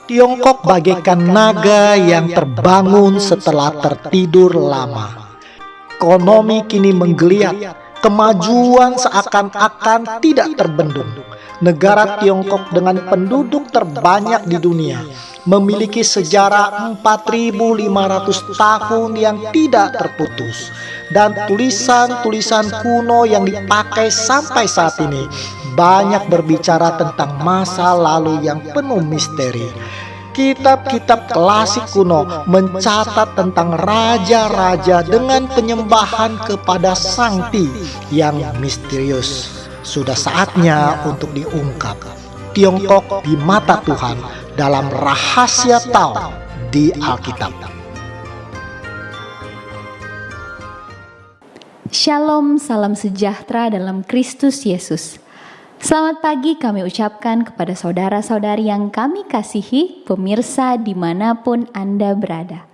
Tiongkok bagaikan naga yang terbangun setelah tertidur lama. Ekonomi kini menggeliat, kemajuan seakan-akan tidak terbendung. Negara Tiongkok dengan penduduk terbanyak di dunia memiliki sejarah 4.500 tahun yang tidak terputus. Dan tulisan-tulisan kuno yang dipakai sampai saat ini banyak berbicara tentang masa lalu yang penuh misteri. Kitab-kitab klasik kuno mencatat tentang raja-raja dengan penyembahan kepada Sang Ti yang misterius. Sudah saatnya untuk diungkap Tiongkok di mata Tuhan dalam rahasia Tao di Alkitab. Shalom, salam sejahtera dalam Kristus Yesus. Selamat pagi kami ucapkan kepada saudara-saudari yang kami kasihi, pemirsa dimanapun Anda berada.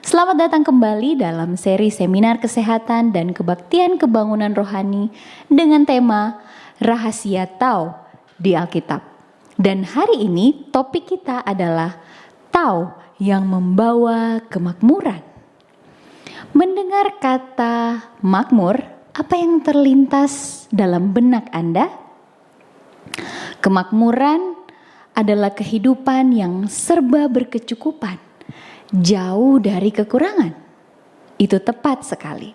Selamat datang kembali dalam seri seminar kesehatan dan kebaktian kebangunan rohani dengan tema Rahasia Tao di Alkitab. Dan hari ini topik kita adalah Tao yang membawa kemakmuran. Mendengar kata makmur, apa yang terlintas dalam benak Anda? Kemakmuran adalah kehidupan yang serba berkecukupan, jauh dari kekurangan. Itu tepat sekali.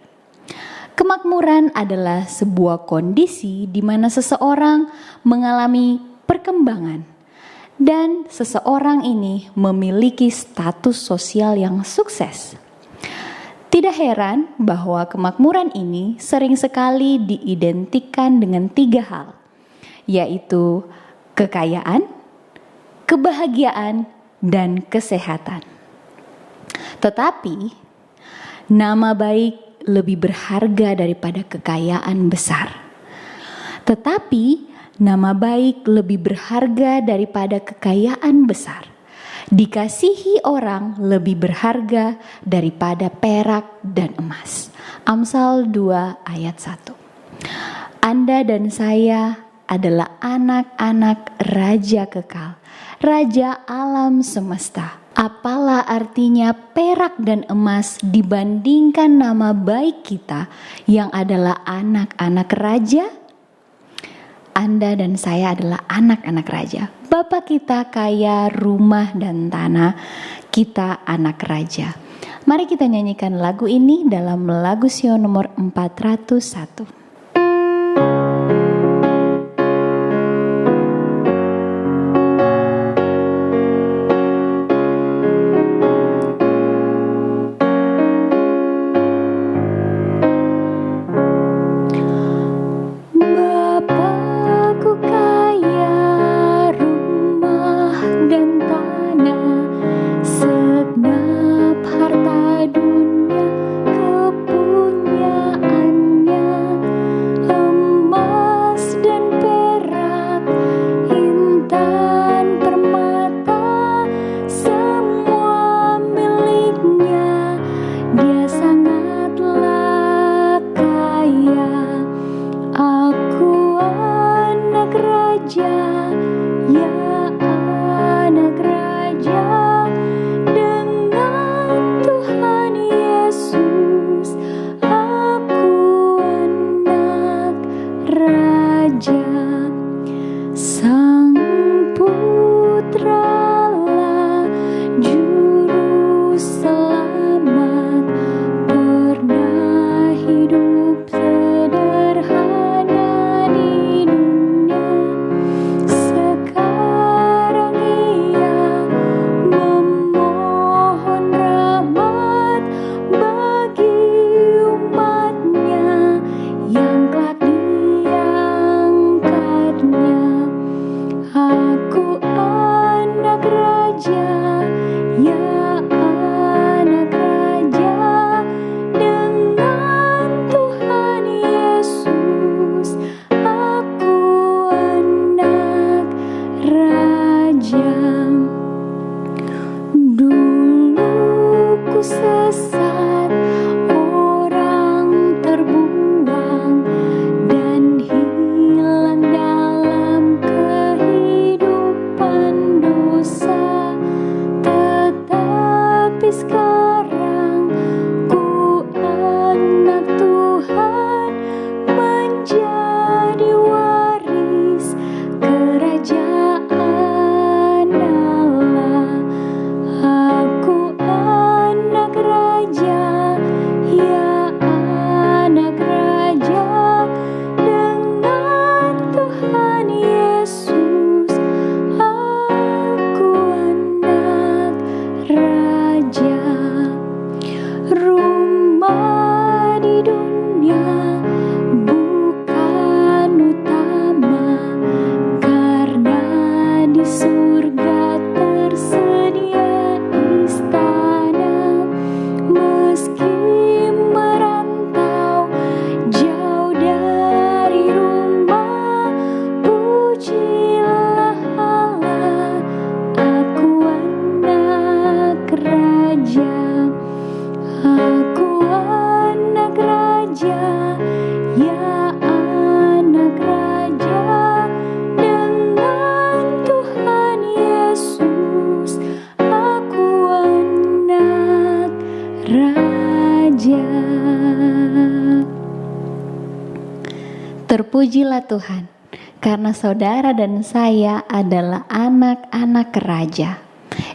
Kemakmuran adalah sebuah kondisi di mana seseorang mengalami perkembangan dan seseorang ini memiliki status sosial yang sukses. Tidak heran bahwa kemakmuran ini sering sekali diidentikan dengan 3 hal, yaitu kekayaan, kebahagiaan, dan kesehatan. Tetapi, nama baik lebih berharga daripada kekayaan besar. Tetapi, nama baik lebih berharga daripada kekayaan besar. Dikasihi orang lebih berharga daripada perak dan emas. Amsal 2 ayat 1. Anda dan saya adalah anak-anak Raja kekal, Raja alam semesta. Apalah artinya perak dan emas dibandingkan nama baik kita yang adalah anak-anak raja? Anda dan saya adalah anak-anak raja. Bapak kita kaya rumah dan tanah, kita anak raja. Mari kita nyanyikan lagu ini dalam lagu Sion nomor 401. Terpujilah Tuhan, karena saudara dan saya adalah anak-anak raja.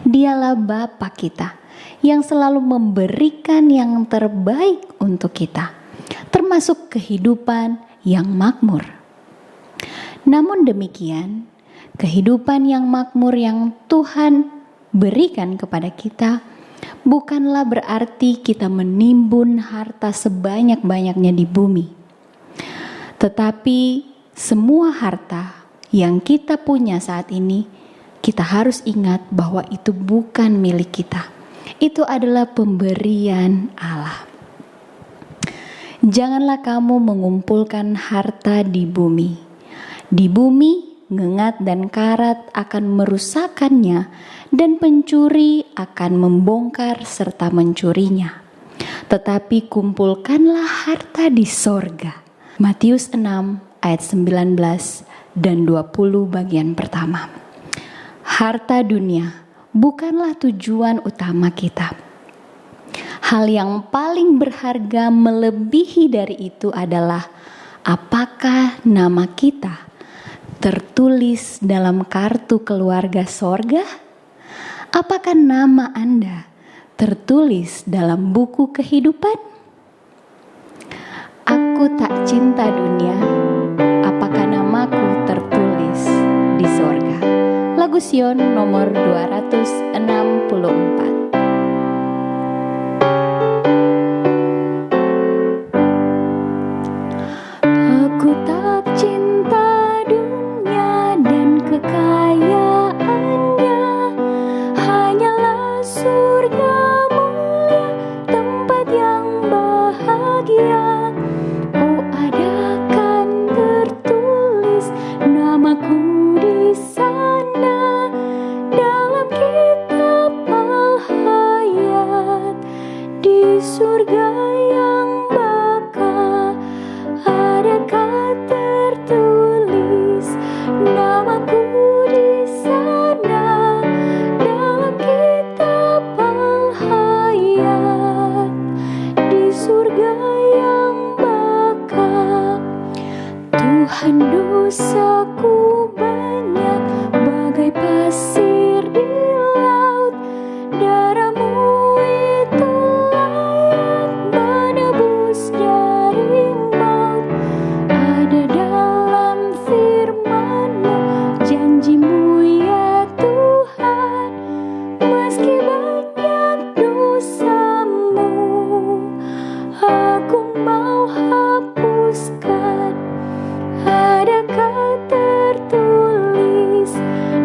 Dialah Bapa kita yang selalu memberikan yang terbaik untuk kita, termasuk kehidupan yang makmur. Namun demikian, kehidupan yang makmur yang Tuhan berikan kepada kita bukanlah berarti kita menimbun harta sebanyak-banyaknya di bumi. Tetapi semua harta yang kita punya saat ini, kita harus ingat bahwa itu bukan milik kita. Itu adalah pemberian Allah. Janganlah kamu mengumpulkan harta di bumi. Di bumi, ngengat dan karat akan merusakkannya, dan pencuri akan membongkar serta mencurinya. Tetapi kumpulkanlah harta di sorga. Matius 6 ayat 19 dan 20 bagian pertama. Harta dunia bukanlah tujuan utama kita. Hal yang paling berharga melebihi dari itu adalah apakah nama kita tertulis dalam kartu keluarga sorga? Apakah nama Anda tertulis dalam buku kehidupan? Aku tak cinta dunia, apakah namaku tertulis di sorga? Lagu Sion nomor 264. Aku tak cinta dunia dan kekayaannya, hanyalah surga mulia, tempat yang bahagia. Oh, adakan tertulis namaku di sana dalam kitab Al-Hayat di surga yang bakal. Adakah tertulis namaku di sana dalam kitab Al-Hayat di surga yang bakal. Tuhan, dosaku banyak bagai pasir di laut, darah-Mu itu layak menebus dari maut. Ada dalam firman-Mu, janji-Mu ya Tuhan, meski banyak dosa-Mu, aku mau hapuskan. Adakah tertulis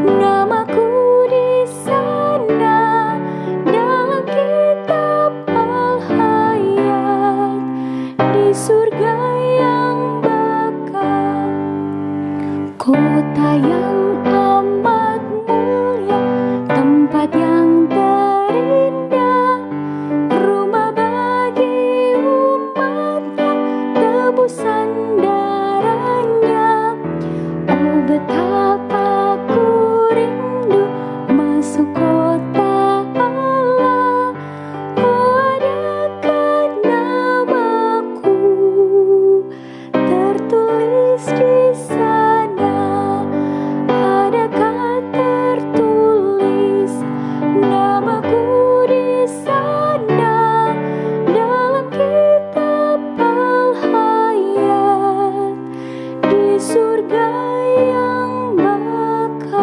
namaku di sana dalam kitab Al-Hayat di surga yang bakal. Kota yang amat mulia, tempat yang terindah, rumah bagi umat-Nya, tebusan darahnya. Oh, betapa ku rindu masuk kota Allah. Oh, adakah namaku tertulis di sana? Adakah tertulis namaku di sana dalam kitab Al-Hayat di surga yang bakal.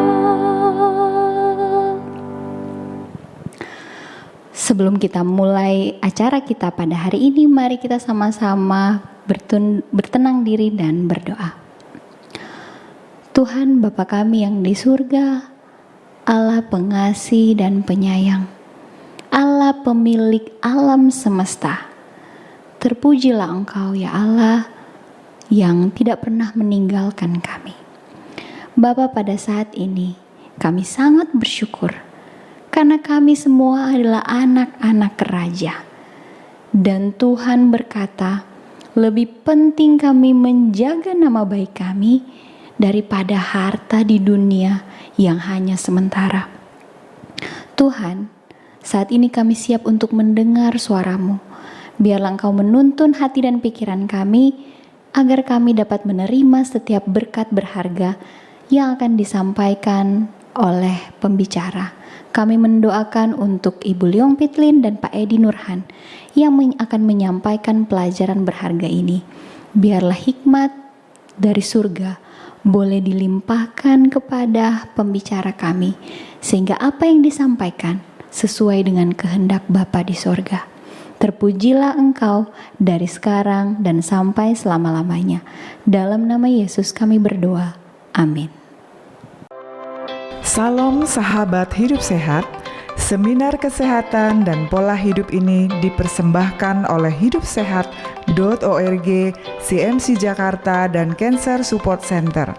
Sebelum kita mulai acara kita pada hari ini, mari kita sama-sama bertenang diri dan berdoa. Tuhan Bapa kami yang di surga, Allah pengasih dan penyayang, Allah pemilik alam semesta, terpujilah Engkau ya Allah yang tidak pernah meninggalkan kami. Bapa, pada saat ini kami sangat bersyukur karena kami semua adalah anak-anak raja. Dan Tuhan berkata, lebih penting kami menjaga nama baik kami daripada harta di dunia yang hanya sementara. Tuhan, saat ini kami siap untuk mendengar suara-Mu. Biarlah Engkau menuntun hati dan pikiran kami, agar kami dapat menerima setiap berkat berharga yang akan disampaikan oleh pembicara. Kami mendoakan untuk Ibu Leong Pitlin dan Pak Edi Nurhan yang akan menyampaikan pelajaran berharga ini. Biarlah hikmat dari surga boleh dilimpahkan kepada pembicara kami, sehingga apa yang disampaikan sesuai dengan kehendak Bapa di sorga. Terpujilah Engkau dari sekarang dan sampai selama-lamanya. Dalam nama Yesus kami berdoa. Amin. Salam sahabat hidup sehat. Seminar kesehatan dan pola hidup ini dipersembahkan oleh hidupsehat.org, CMC Jakarta, dan Cancer Support Center.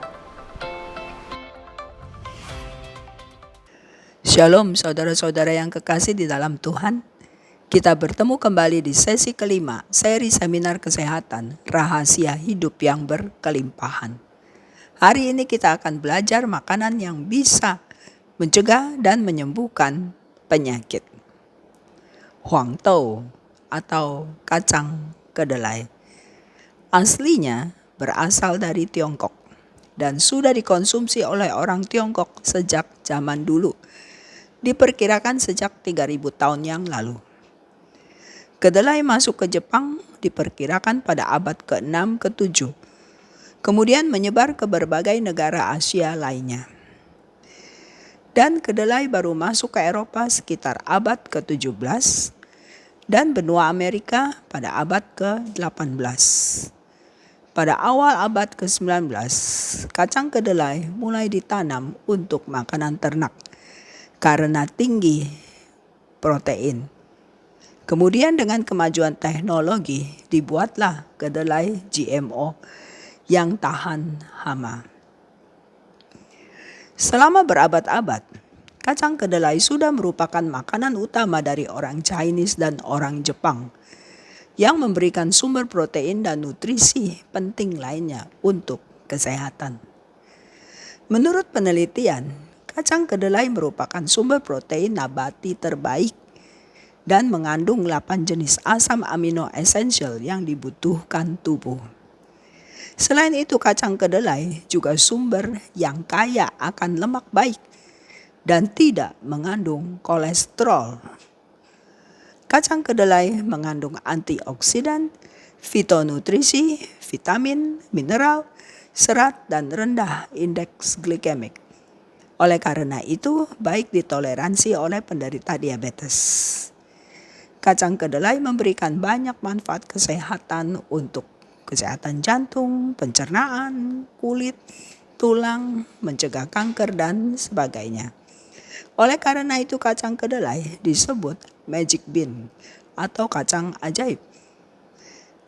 Shalom saudara-saudara yang kekasih di dalam Tuhan. Kita bertemu kembali di sesi kelima seri seminar kesehatan rahasia hidup yang berkelimpahan. Hari ini kita akan belajar makanan yang bisa mencegah dan menyembuhkan penyakit. Huang Tau atau kacang kedelai. Aslinya berasal dari Tiongkok dan sudah dikonsumsi oleh orang Tiongkok sejak zaman dulu. Diperkirakan sejak 3000 tahun yang lalu. Kedelai masuk ke Jepang diperkirakan pada abad ke-6 ke-7. Kemudian menyebar ke berbagai negara Asia lainnya. Dan kedelai baru masuk ke Eropa sekitar abad ke-17 dan benua Amerika pada abad ke-18. Pada awal abad ke-19, kacang kedelai mulai ditanam untuk makanan ternak karena tinggi protein. Kemudian dengan kemajuan teknologi dibuatlah kedelai GMO yang tahan hama. Selama berabad-abad, kacang kedelai sudah merupakan makanan utama dari orang Chinese dan orang Jepang yang memberikan sumber protein dan nutrisi penting lainnya untuk kesehatan. Menurut penelitian, kacang kedelai merupakan sumber protein nabati terbaik dan mengandung 8 jenis asam amino esensial yang dibutuhkan tubuh. Selain itu, kacang kedelai juga sumber yang kaya akan lemak baik dan tidak mengandung kolesterol. Kacang kedelai mengandung antioksidan, fitonutrisi, vitamin, mineral, serat, dan rendah indeks glikemik. Oleh karena itu, baik ditoleransi oleh penderita diabetes. Kacang kedelai memberikan banyak manfaat kesehatan untuk kesehatan jantung, pencernaan, kulit, tulang, mencegah kanker, dan sebagainya. Oleh karena itu kacang kedelai disebut magic bean atau kacang ajaib.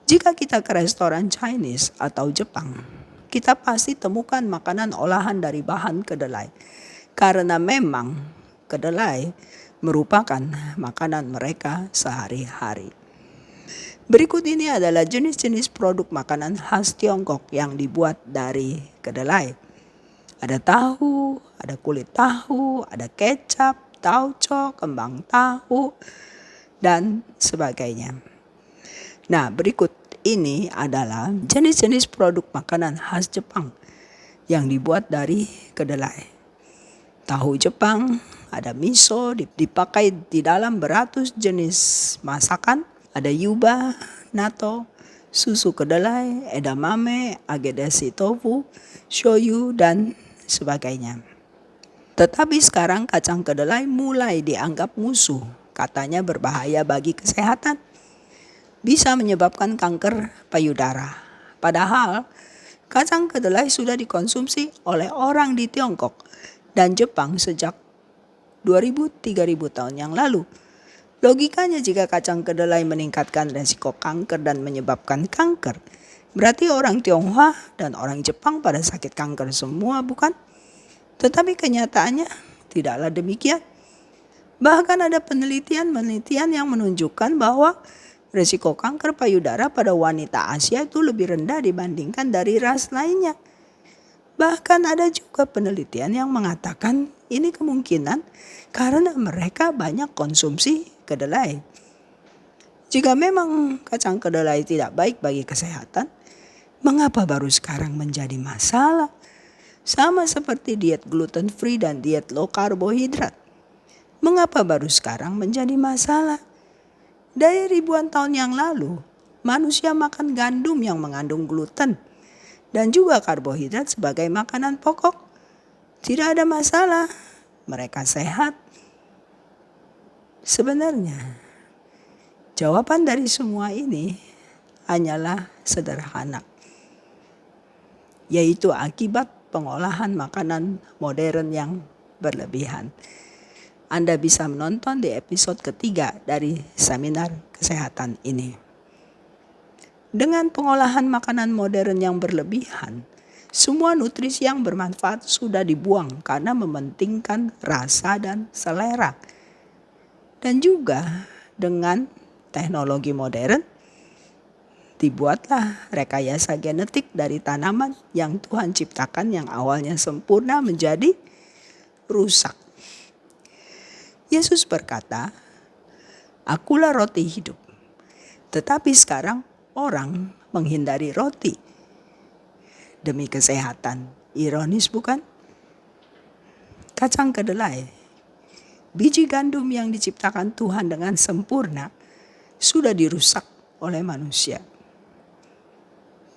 Jika kita ke restoran Chinese atau Jepang, kita pasti temukan makanan olahan dari bahan kedelai. Karena memang kedelai merupakan makanan mereka sehari-hari. Berikut ini adalah jenis-jenis produk makanan khas Tiongkok yang dibuat dari kedelai. Ada tahu, ada kulit tahu, ada kecap, tauco, kembang tahu, dan sebagainya. Nah, berikut ini adalah jenis-jenis produk makanan khas Jepang yang dibuat dari kedelai. Tahu Jepang, ada miso, dipakai di dalam beratus jenis masakan. Ada yuba, natto, susu kedelai, edamame, agedashi tofu, shoyu, dan sebagainya. Tetapi sekarang kacang kedelai mulai dianggap musuh. Katanya berbahaya bagi kesehatan. Bisa menyebabkan kanker payudara. Padahal kacang kedelai sudah dikonsumsi oleh orang di Tiongkok dan Jepang sejak 2000-3000 tahun yang lalu. Logikanya jika kacang kedelai meningkatkan resiko kanker dan menyebabkan kanker, berarti orang Tionghoa dan orang Jepang pada sakit kanker semua, bukan? Tetapi kenyataannya tidaklah demikian. Bahkan ada penelitian yang menunjukkan bahwa resiko kanker payudara pada wanita Asia itu lebih rendah dibandingkan dari ras lainnya. Bahkan ada juga penelitian yang mengatakan ini kemungkinan karena mereka banyak konsumsi kedelai. Jika memang kacang kedelai tidak baik bagi kesehatan, Mengapa baru sekarang menjadi masalah? Sama seperti diet gluten free dan diet low karbohidrat. Mengapa baru sekarang menjadi masalah? Dari ribuan tahun yang lalu, manusia makan gandum yang mengandung gluten dan juga karbohidrat sebagai makanan pokok. Tidak ada masalah, mereka sehat. Sebenarnya, jawaban dari semua ini hanyalah sederhana, yaitu akibat pengolahan makanan modern yang berlebihan. Anda bisa menonton di episode ketiga dari seminar kesehatan ini. Dengan pengolahan makanan modern yang berlebihan, semua nutrisi yang bermanfaat sudah dibuang karena mementingkan rasa dan selera. Dan juga dengan teknologi modern, dibuatlah rekayasa genetik dari tanaman yang Tuhan ciptakan yang awalnya sempurna menjadi rusak. Yesus berkata, "Akulah roti hidup." Tetapi sekarang orang menghindari roti demi kesehatan. Ironis bukan? Kacang kedelai, biji gandum yang diciptakan Tuhan dengan sempurna, sudah dirusak oleh manusia.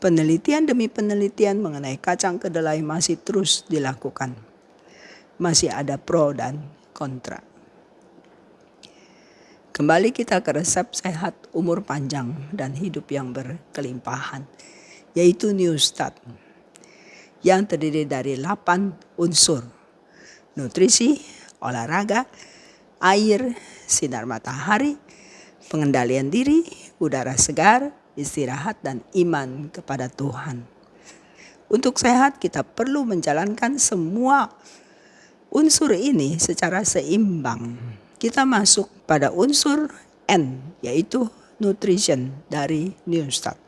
Penelitian demi penelitian mengenai kacang kedelai masih terus dilakukan. Masih ada pro dan kontra. Kembali kita ke resep sehat, umur panjang, dan hidup yang berkelimpahan, yaitu New Start, yang terdiri dari 8 unsur: nutrisi, olahraga, air, sinar matahari, pengendalian diri, udara segar, istirahat, dan iman kepada Tuhan. Untuk sehat, kita perlu menjalankan semua unsur ini secara seimbang. Kita masuk pada unsur N, yaitu nutrition dari New Start.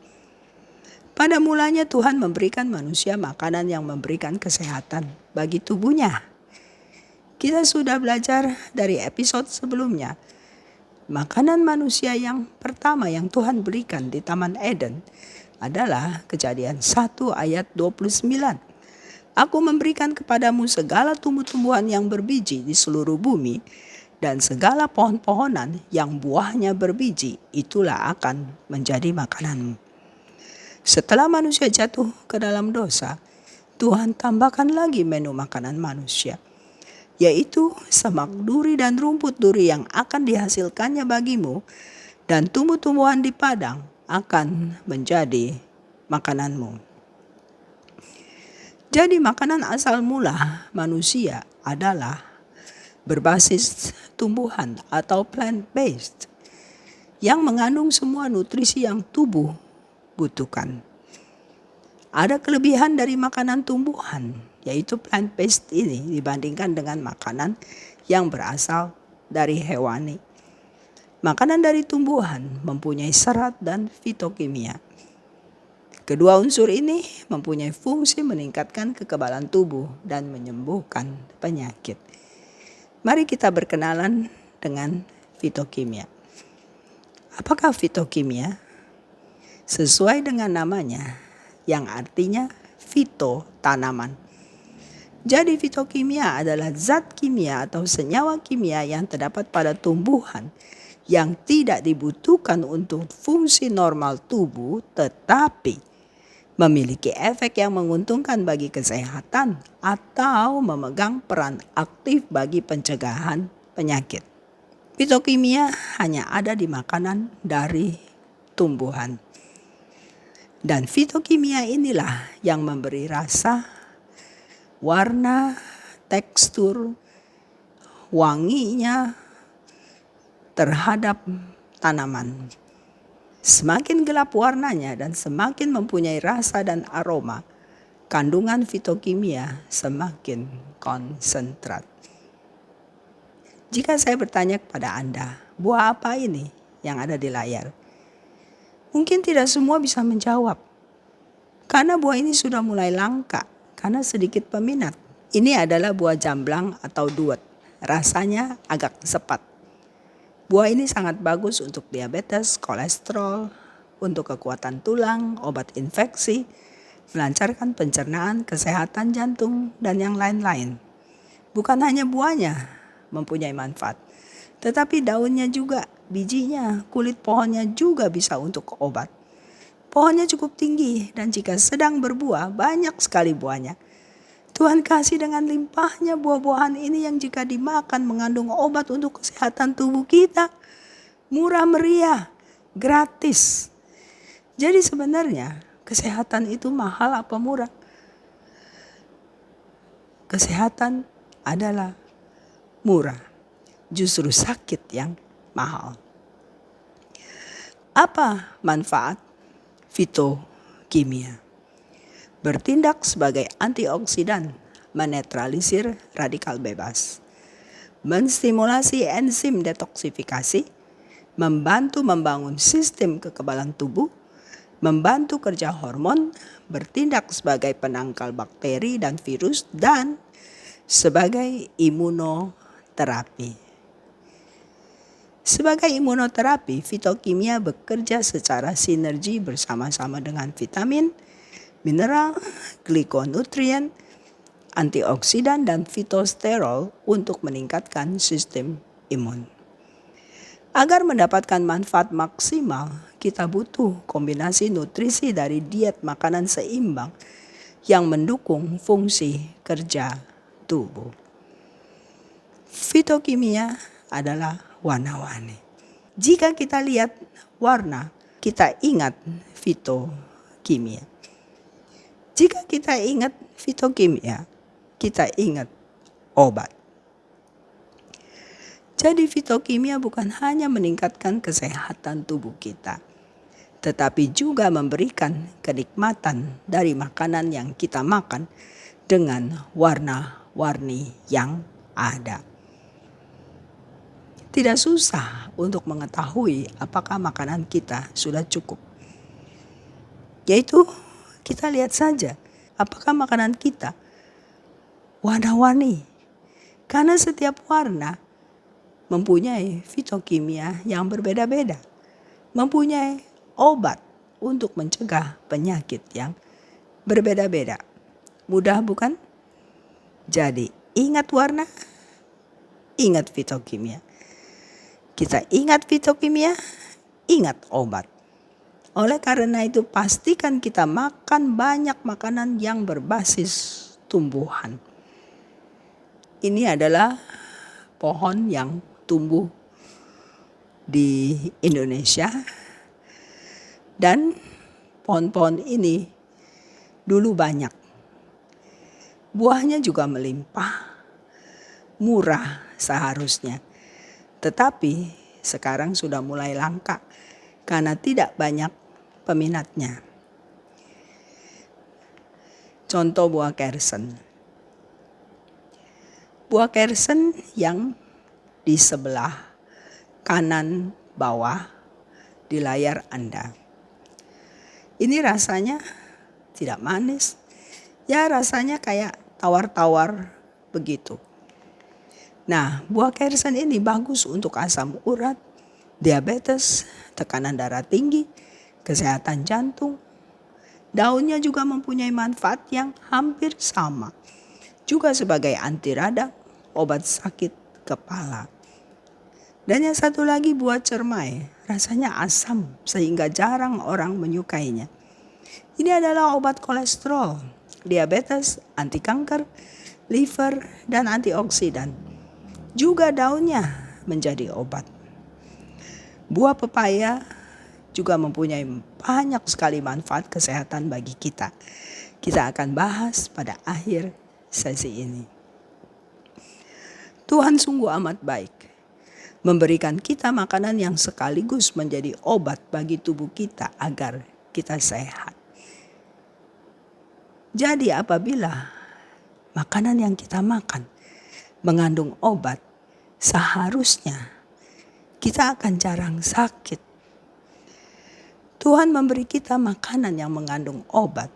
Pada mulanya Tuhan memberikan manusia makanan yang memberikan kesehatan bagi tubuhnya. Kita sudah belajar dari episode sebelumnya. Makanan manusia yang pertama yang Tuhan berikan di Taman Eden adalah Kejadian 1 ayat 29. "Aku memberikan kepadamu segala tumbuh-tumbuhan yang berbiji di seluruh bumi, dan segala pohon-pohonan yang buahnya berbiji, itulah akan menjadi makananmu." Setelah manusia jatuh ke dalam dosa, Tuhan tambahkan lagi menu makanan manusia, yaitu semak duri dan rumput duri yang akan dihasilkannya bagimu, dan tumbuh-tumbuhan di padang akan menjadi makananmu. Jadi makanan asal mula manusia adalah berbasis tumbuhan atau plant-based yang mengandung semua nutrisi yang tubuh butuhkan. Ada kelebihan dari makanan tumbuhan, yaitu plant-based ini dibandingkan dengan makanan yang berasal dari hewani. Makanan dari tumbuhan mempunyai serat dan fitokimia. Kedua unsur ini mempunyai fungsi meningkatkan kekebalan tubuh dan menyembuhkan penyakit. Mari kita berkenalan dengan fitokimia. Apakah fitokimia? Sesuai dengan namanya, yang artinya fito, tanaman. Jadi fitokimia adalah zat kimia atau senyawa kimia yang terdapat pada tumbuhan yang tidak dibutuhkan untuk fungsi normal tubuh, tetapi memiliki efek yang menguntungkan bagi kesehatan atau memegang peran aktif bagi pencegahan penyakit. Fitokimia hanya ada di makanan dari tumbuhan. Dan fitokimia inilah yang memberi rasa, warna, tekstur, wanginya terhadap tanaman. Semakin gelap warnanya dan semakin mempunyai rasa dan aroma, kandungan fitokimia semakin konsentrat. Jika saya bertanya kepada Anda, buah apa ini yang ada di layar? Mungkin tidak semua bisa menjawab. Karena buah ini sudah mulai langka, karena sedikit peminat. Ini adalah buah jamblang atau duet. Rasanya agak sepat. Buah ini sangat bagus untuk diabetes, kolesterol, untuk kekuatan tulang, obat infeksi, melancarkan pencernaan, kesehatan jantung, dan yang lain-lain. Bukan hanya buahnya mempunyai manfaat, tetapi daunnya juga, bijinya, kulit pohonnya juga bisa untuk obat. Pohonnya cukup tinggi dan jika sedang berbuah, banyak sekali buahnya. Tuhan kasih dengan limpahnya buah-buahan ini yang jika dimakan mengandung obat untuk kesehatan tubuh kita. Murah meriah, gratis. Jadi sebenarnya kesehatan itu mahal apa murah? Kesehatan adalah murah. Justru sakit yang mahal. Apa manfaat fitokimia? Bertindak sebagai antioksidan, menetralisir radikal bebas, menstimulasi enzim detoksifikasi, membantu membangun sistem kekebalan tubuh, membantu kerja hormon, bertindak sebagai penangkal bakteri dan virus, dan sebagai imunoterapi. Sebagai imunoterapi, fitokimia bekerja secara sinergi bersama-sama dengan vitamin, mineral, glikonutrien, antioksidan, dan fitosterol untuk meningkatkan sistem imun. Agar mendapatkan manfaat maksimal, kita butuh kombinasi nutrisi dari diet makanan seimbang yang mendukung fungsi kerja tubuh. Fitokimia adalah warna-warni. Jika kita lihat warna, kita ingat fitokimia. Jika kita ingat fitokimia, kita ingat obat. Jadi fitokimia bukan hanya meningkatkan kesehatan tubuh kita, tetapi juga memberikan kenikmatan dari makanan yang kita makan dengan warna-warni yang ada. Tidak susah untuk mengetahui apakah makanan kita sudah cukup. Yaitu kita lihat saja apakah makanan kita warna-warni. Karena setiap warna mempunyai fitokimia yang berbeda-beda, mempunyai obat untuk mencegah penyakit yang berbeda-beda. Mudah bukan? Jadi ingat warna, ingat fitokimia. Kita ingat fitokimia, ingat obat. Oleh karena itu pastikan kita makan banyak makanan yang berbasis tumbuhan. Ini adalah pohon yang tumbuh di Indonesia dan pohon-pohon ini dulu banyak. Buahnya juga melimpah, murah seharusnya. Tetapi sekarang sudah mulai langka karena tidak banyak peminatnya. Contoh buah kersen. Buah kersen yang di sebelah kanan bawah di layar Anda. Ini rasanya tidak manis. Ya rasanya kayak tawar-tawar begitu. Nah, buah kersen ini bagus untuk asam urat, diabetes, tekanan darah tinggi, kesehatan jantung. Daunnya juga mempunyai manfaat yang hampir sama. Juga sebagai anti radang, obat sakit kepala. Dan yang satu lagi buah cermai, rasanya asam sehingga jarang orang menyukainya. Ini adalah obat kolesterol, diabetes, anti kanker, liver, dan antioksidan. Juga daunnya menjadi obat. Buah pepaya juga mempunyai banyak sekali manfaat kesehatan bagi kita. Kita akan bahas pada akhir sesi ini. Tuhan sungguh amat baik, memberikan kita makanan yang sekaligus menjadi obat bagi tubuh kita agar kita sehat. Jadi apabila makanan yang kita makan mengandung obat, seharusnya kita akan jarang sakit. Tuhan memberi kita makanan yang mengandung obat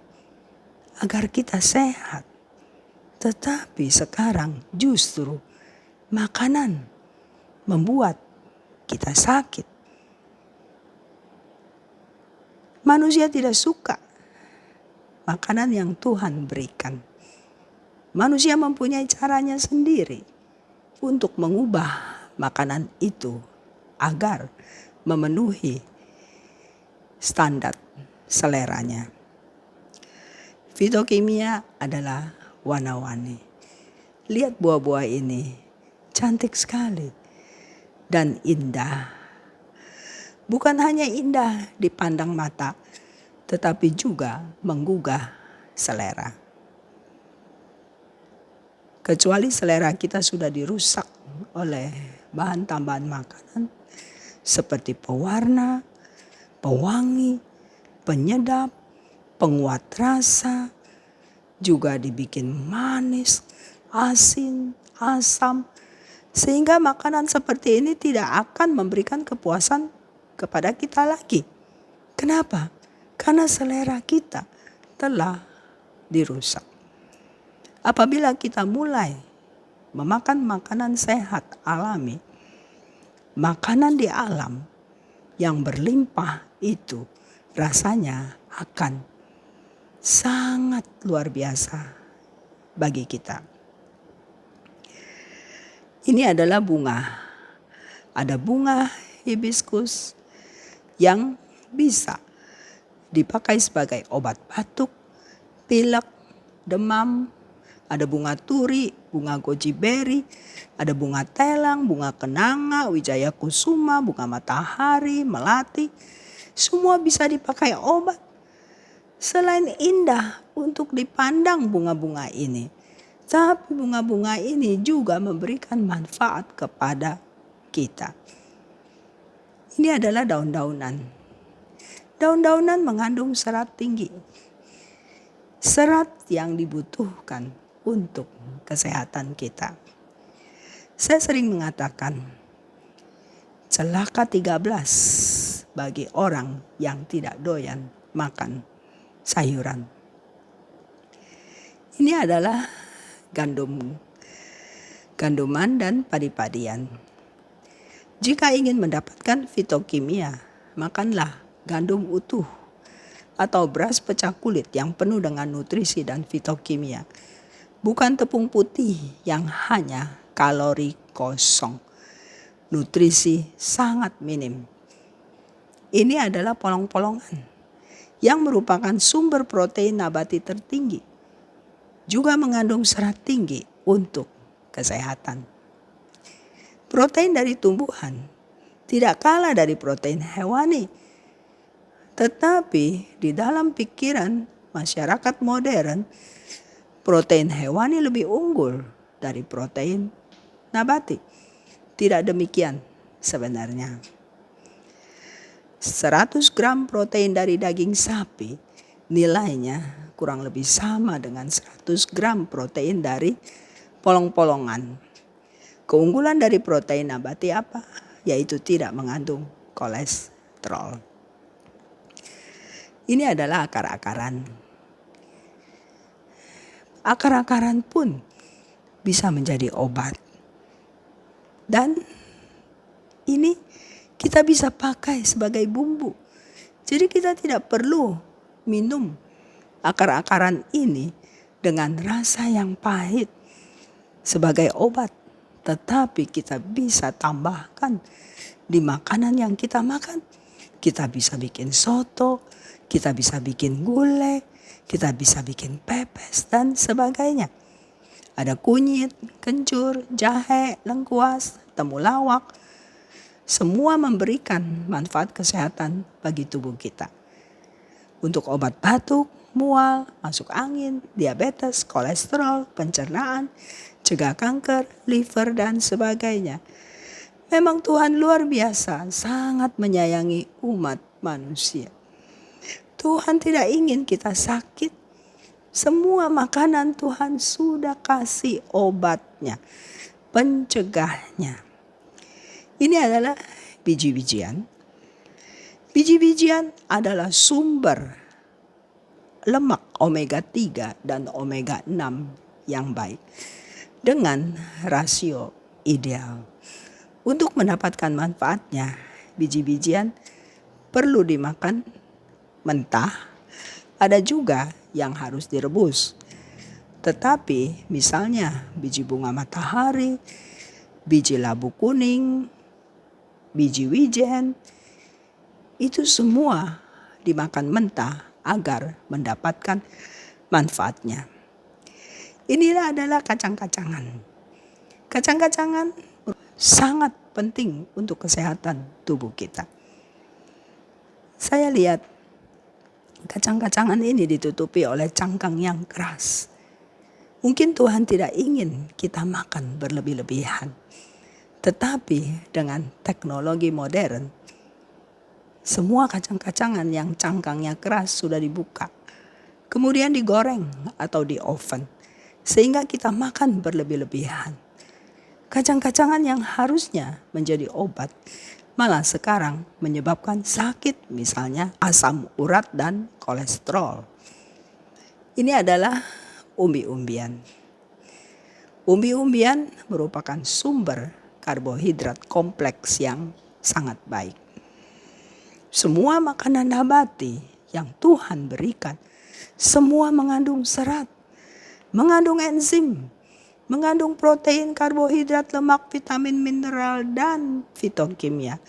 agar kita sehat. Tetapi sekarang justru makanan membuat kita sakit. Manusia tidak suka makanan yang Tuhan berikan. Manusia mempunyai caranya sendiri untuk mengubah makanan itu agar memenuhi standar seleranya. Fitokimia adalah warna-warni. Lihat buah-buah ini, cantik sekali dan indah. Bukan hanya indah dipandang mata, tetapi juga menggugah selera. Kecuali selera kita sudah dirusak oleh bahan tambahan makanan seperti pewarna, pewangi, penyedap, penguat rasa, juga dibikin manis, asin, asam, sehingga makanan seperti ini tidak akan memberikan kepuasan kepada kita lagi. Kenapa? Karena selera kita telah dirusak. Apabila kita mulai memakan makanan sehat alami, makanan di alam yang berlimpah itu rasanya akan sangat luar biasa bagi kita. Ini adalah bunga. Ada bunga hibiscus yang bisa dipakai sebagai obat batuk, pilek, demam. Ada bunga turi, bunga goji berry, ada bunga telang, bunga kenanga, wijaya kusuma, bunga matahari, melati. Semua bisa dipakai obat. Selain indah untuk dipandang bunga-bunga ini, tapi bunga-bunga ini juga memberikan manfaat kepada kita. Ini adalah daun-daunan. Daun-daunan mengandung serat tinggi. Serat yang dibutuhkan untuk kesehatan kita. Saya sering mengatakan, celaka 13 bagi orang yang tidak doyan makan sayuran. Ini adalah ganduman dan padi-padian. Jika ingin mendapatkan fitokimia, makanlah gandum utuh atau beras pecah kulit yang penuh dengan nutrisi dan fitokimia. Bukan tepung putih yang hanya kalori kosong. Nutrisi sangat minim. Ini adalah polong-polongan yang merupakan sumber protein nabati tertinggi. Juga mengandung serat tinggi untuk kesehatan. Protein dari tumbuhan tidak kalah dari protein hewani. Tetapi di dalam pikiran masyarakat modern, protein hewani lebih unggul dari protein nabati. Tidak demikian sebenarnya. 100 gram protein dari daging sapi nilainya kurang lebih sama dengan 100 gram protein dari polong-polongan. Keunggulan dari protein nabati apa? Yaitu tidak mengandung kolesterol. Ini adalah akar-akaran. Akar-akaran pun bisa menjadi obat. Dan ini kita bisa pakai sebagai bumbu. Jadi kita tidak perlu minum akar-akaran ini dengan rasa yang pahit sebagai obat. Tetapi kita bisa tambahkan di makanan yang kita makan. Kita bisa bikin soto, kita bisa bikin gulai, kita bisa bikin pepes dan sebagainya. Ada kunyit, kencur, jahe, lengkuas, temulawak. Semua memberikan manfaat kesehatan bagi tubuh kita. Untuk obat batuk, mual, masuk angin, diabetes, kolesterol, pencernaan, cegah kanker, liver dan sebagainya. Memang Tuhan luar biasa, sangat menyayangi umat manusia. Tuhan tidak ingin kita sakit. Semua makanan Tuhan sudah kasih obatnya, pencegahnya. Ini adalah biji-bijian. Biji-bijian adalah sumber lemak omega 3 dan omega 6 yang baik dengan rasio ideal. Untuk mendapatkan manfaatnya, biji-bijian perlu dimakan mentah, ada juga yang harus direbus. Tetapi misalnya biji bunga matahari, biji labu kuning, biji wijen, itu semua dimakan mentah agar mendapatkan manfaatnya. Inilah adalah kacang-kacangan. Kacang-kacangan sangat penting untuk kesehatan tubuh kita. Saya lihat kacang-kacangan ini ditutupi oleh cangkang yang keras. Mungkin Tuhan tidak ingin kita makan berlebih-lebihan. Tetapi dengan teknologi modern, semua kacang-kacangan yang cangkangnya keras sudah dibuka. Kemudian digoreng atau di oven. Sehingga kita makan berlebih-lebihan. Kacang-kacangan yang harusnya menjadi obat malah sekarang menyebabkan sakit, misalnya asam urat dan kolesterol. Ini adalah umbi-umbian. Umbi-umbian merupakan sumber karbohidrat kompleks yang sangat baik. Semua makanan nabati yang Tuhan berikan, semua mengandung serat, mengandung enzim, mengandung protein, karbohidrat, lemak, vitamin, mineral, dan fitokimia.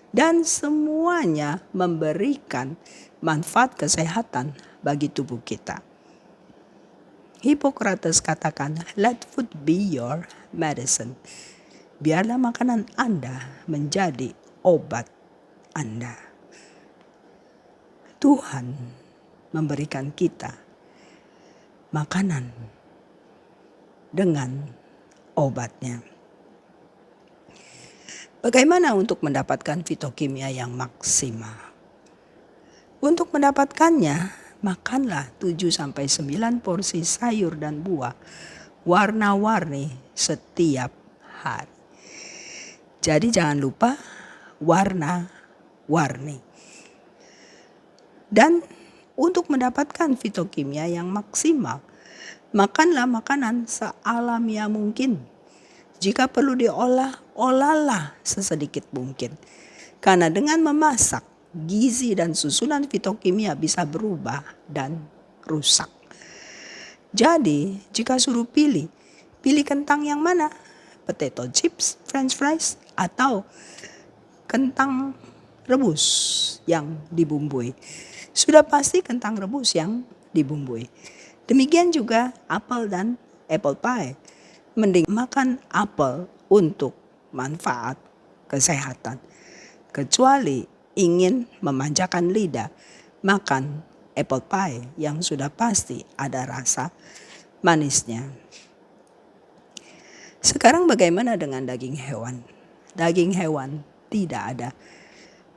Dan semuanya memberikan manfaat kesehatan bagi tubuh kita. Hippocrates katakan, let food be your medicine. Biarlah makanan Anda menjadi obat Anda. Tuhan memberikan kita makanan dengan obatnya. Bagaimana untuk mendapatkan fitokimia yang maksimal? Untuk mendapatkannya, makanlah 7-9 porsi sayur dan buah warna-warni setiap hari. Jadi jangan lupa warna-warni. Dan untuk mendapatkan fitokimia yang maksimal, makanlah makanan sealamiah mungkin. Jika perlu diolah, olahlah sesedikit mungkin. Karena dengan memasak, gizi dan susunan fitokimia bisa berubah dan rusak. Jadi, jika suruh pilih kentang yang mana? Potato chips, french fries, atau kentang rebus yang dibumbui. Sudah pasti kentang rebus yang dibumbui. Demikian juga apel dan apple pie. Mending makan apel untuk manfaat kesehatan. Kecuali ingin memanjakan lidah, makan apple pie yang sudah pasti ada rasa manisnya. Sekarang bagaimana dengan daging hewan? Daging hewan tidak ada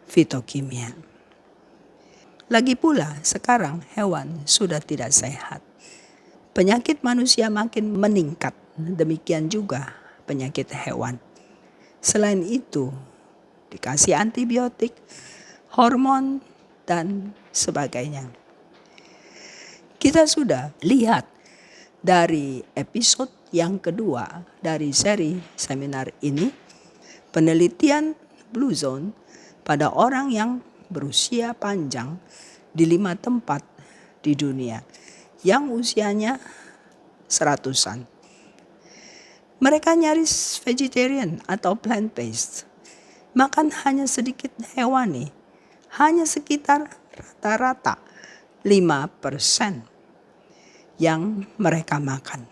fitokimia. Lagi pula sekarang hewan sudah tidak sehat. Penyakit manusia makin meningkat. Demikian juga penyakit hewan. Selain itu, dikasih antibiotik, hormon, dan sebagainya. Kita sudah lihat dari episode yang kedua dari seri seminar ini, penelitian Blue Zone pada orang yang berusia panjang di 5 tempat di dunia yang usianya 100-an. Mereka nyaris vegetarian atau plant-based. Makan hanya sedikit hewani, hanya sekitar rata-rata 5% yang mereka makan.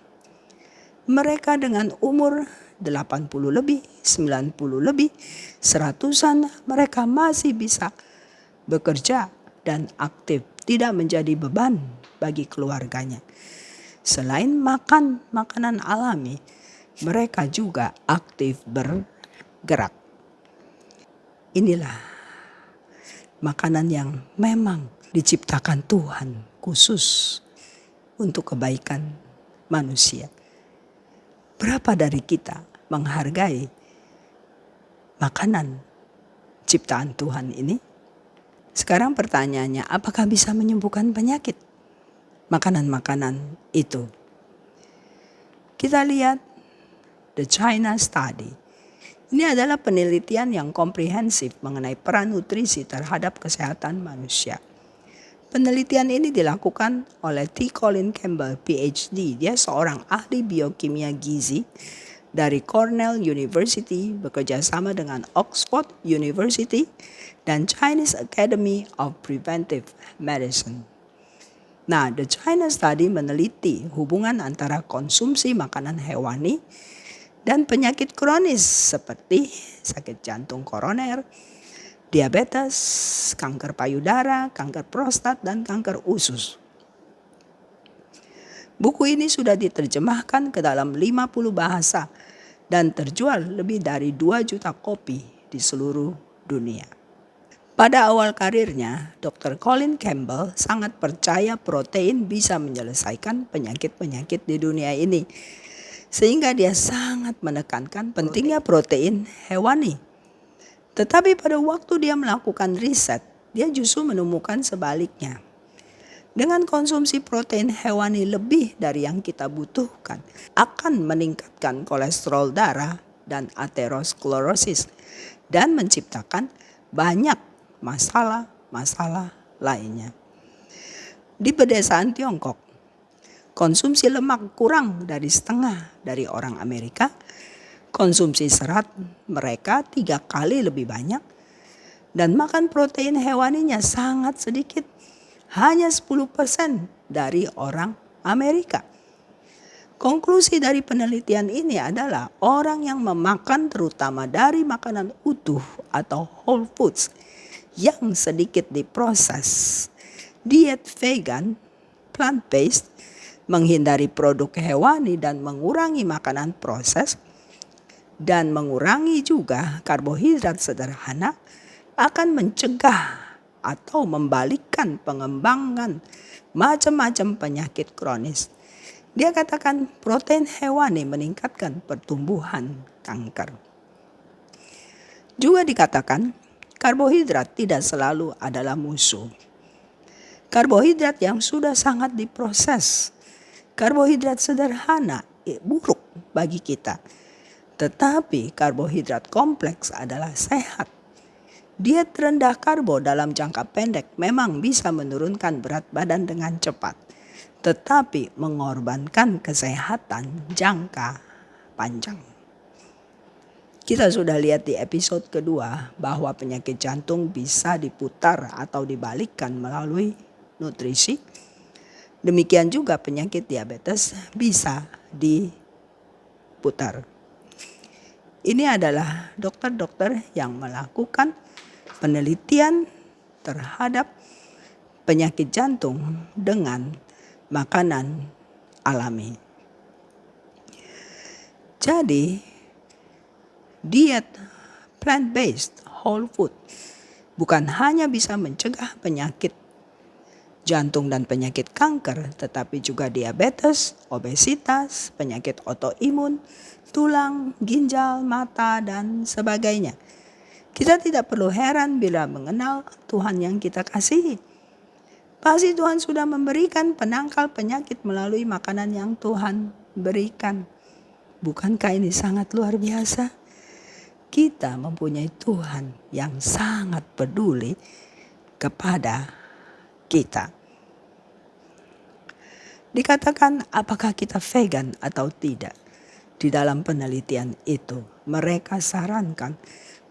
Mereka dengan umur 80 lebih, 90 lebih, 100-an mereka masih bisa bekerja dan aktif, tidak menjadi beban bagi keluarganya. Selain makan makanan alami, mereka juga aktif bergerak. Inilah makanan yang memang diciptakan Tuhan khusus untuk kebaikan manusia. Berapa dari kita menghargai makanan ciptaan Tuhan ini? Sekarang pertanyaannya, apakah bisa menyembuhkan penyakit? Makanan-makanan itu. Kita lihat The China Study. Ini adalah penelitian yang komprehensif mengenai peran nutrisi terhadap kesehatan manusia. Penelitian ini dilakukan oleh T. Colin Campbell, PhD. Dia seorang ahli biokimia gizi dari Cornell University, bekerja sama dengan Oxford University dan Chinese Academy of Preventive Medicine. Nah, The China Study meneliti hubungan antara konsumsi makanan hewani dan penyakit kronis seperti sakit jantung koroner, diabetes, kanker payudara, kanker prostat, dan kanker usus. Buku ini sudah diterjemahkan ke dalam 50 bahasa dan terjual lebih dari 2 juta kopi di seluruh dunia. Pada awal karirnya, Dr. Colin Campbell sangat percaya protein bisa menyelesaikan penyakit-penyakit di dunia ini. Sehingga dia sangat menekankan pentingnya protein hewani. Tetapi pada waktu dia melakukan riset, dia justru menemukan sebaliknya. Dengan konsumsi protein hewani lebih dari yang kita butuhkan, akan meningkatkan kolesterol darah dan aterosklerosis dan menciptakan banyak masalah-masalah lainnya. Di pedesaan Tiongkok, konsumsi lemak kurang dari setengah dari orang Amerika. Konsumsi serat mereka 3 kali lebih banyak. Dan makan protein hewaninya sangat sedikit. Hanya 10% dari orang Amerika. Konklusi dari penelitian ini adalah orang yang memakan terutama dari makanan utuh atau whole foods yang sedikit diproses, diet vegan, plant-based, menghindari produk hewani dan mengurangi makanan proses, dan mengurangi juga karbohidrat sederhana akan mencegah atau membalikkan pengembangan macam-macam penyakit kronis. Dia katakan protein hewani meningkatkan pertumbuhan kanker. Juga dikatakan karbohidrat tidak selalu adalah musuh. Karbohidrat yang sudah sangat diproses, karbohidrat sederhana buruk bagi kita. Tetapi karbohidrat kompleks adalah sehat. Diet rendah karbo dalam jangka pendek memang bisa menurunkan berat badan dengan cepat, tetapi mengorbankan kesehatan jangka panjang. Kita sudah lihat di episode kedua bahwa penyakit jantung bisa diputar atau dibalikkan melalui nutrisi. Demikian juga penyakit diabetes bisa diputar. Ini adalah dokter-dokter yang melakukan penelitian terhadap penyakit jantung dengan makanan alami. Jadi, diet plant-based whole food bukan hanya bisa mencegah penyakit jantung dan penyakit kanker, tetapi juga diabetes, obesitas, penyakit autoimun, tulang, ginjal, mata, dan sebagainya. Kita tidak perlu heran bila mengenal Tuhan yang kita kasihi. Pasti Tuhan sudah memberikan penangkal penyakit melalui makanan yang Tuhan berikan. Bukankah ini sangat luar biasa? Kita mempunyai Tuhan yang sangat peduli kepada kita. Dikatakan apakah kita vegan atau tidak. Di dalam penelitian itu mereka sarankan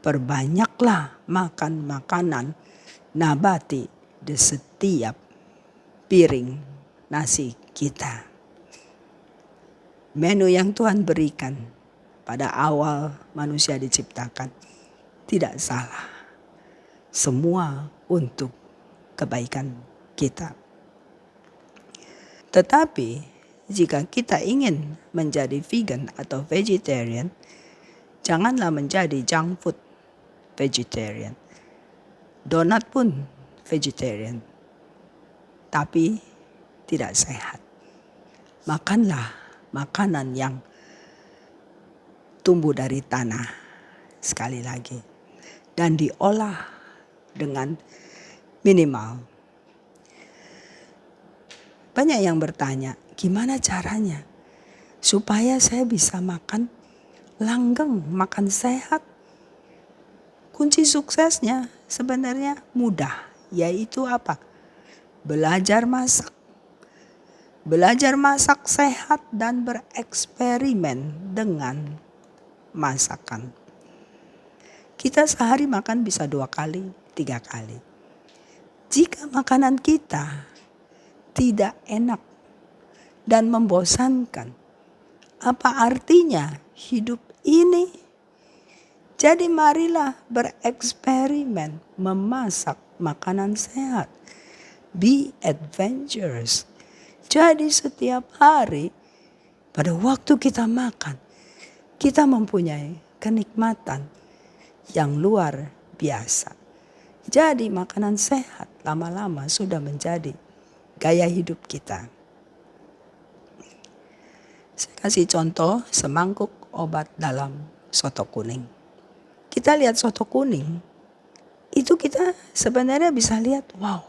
perbanyaklah makan makanan nabati di setiap piring nasi kita. Menu yang Tuhan berikan pada awal manusia diciptakan tidak salah. Semua untuk kebaikan kita. Tetapi jika kita ingin menjadi vegan atau vegetarian, janganlah menjadi junk food vegetarian. Donat pun vegetarian, tapi tidak sehat. Makanlah makanan yang tumbuh dari tanah, sekali lagi, dan diolah dengan minimal. Banyak yang bertanya, gimana caranya supaya saya bisa makan langgeng, makan sehat? Kunci suksesnya sebenarnya mudah, yaitu apa? belajar masak. Belajar masak sehat dan bereksperimen dengan masakan. Kita sehari makan bisa 2 kali, 3 kali. Jika makanan kita tidak enak dan membosankan, apa artinya hidup ini? Jadi marilah bereksperimen memasak makanan sehat. Be adventurous. Jadi setiap hari pada waktu kita makan, kita mempunyai kenikmatan yang luar biasa. Jadi makanan sehat lama-lama sudah menjadi gaya hidup kita. Saya kasih contoh semangkuk obat dalam soto kuning. Kita lihat soto kuning, itu kita sebenarnya bisa lihat, wow,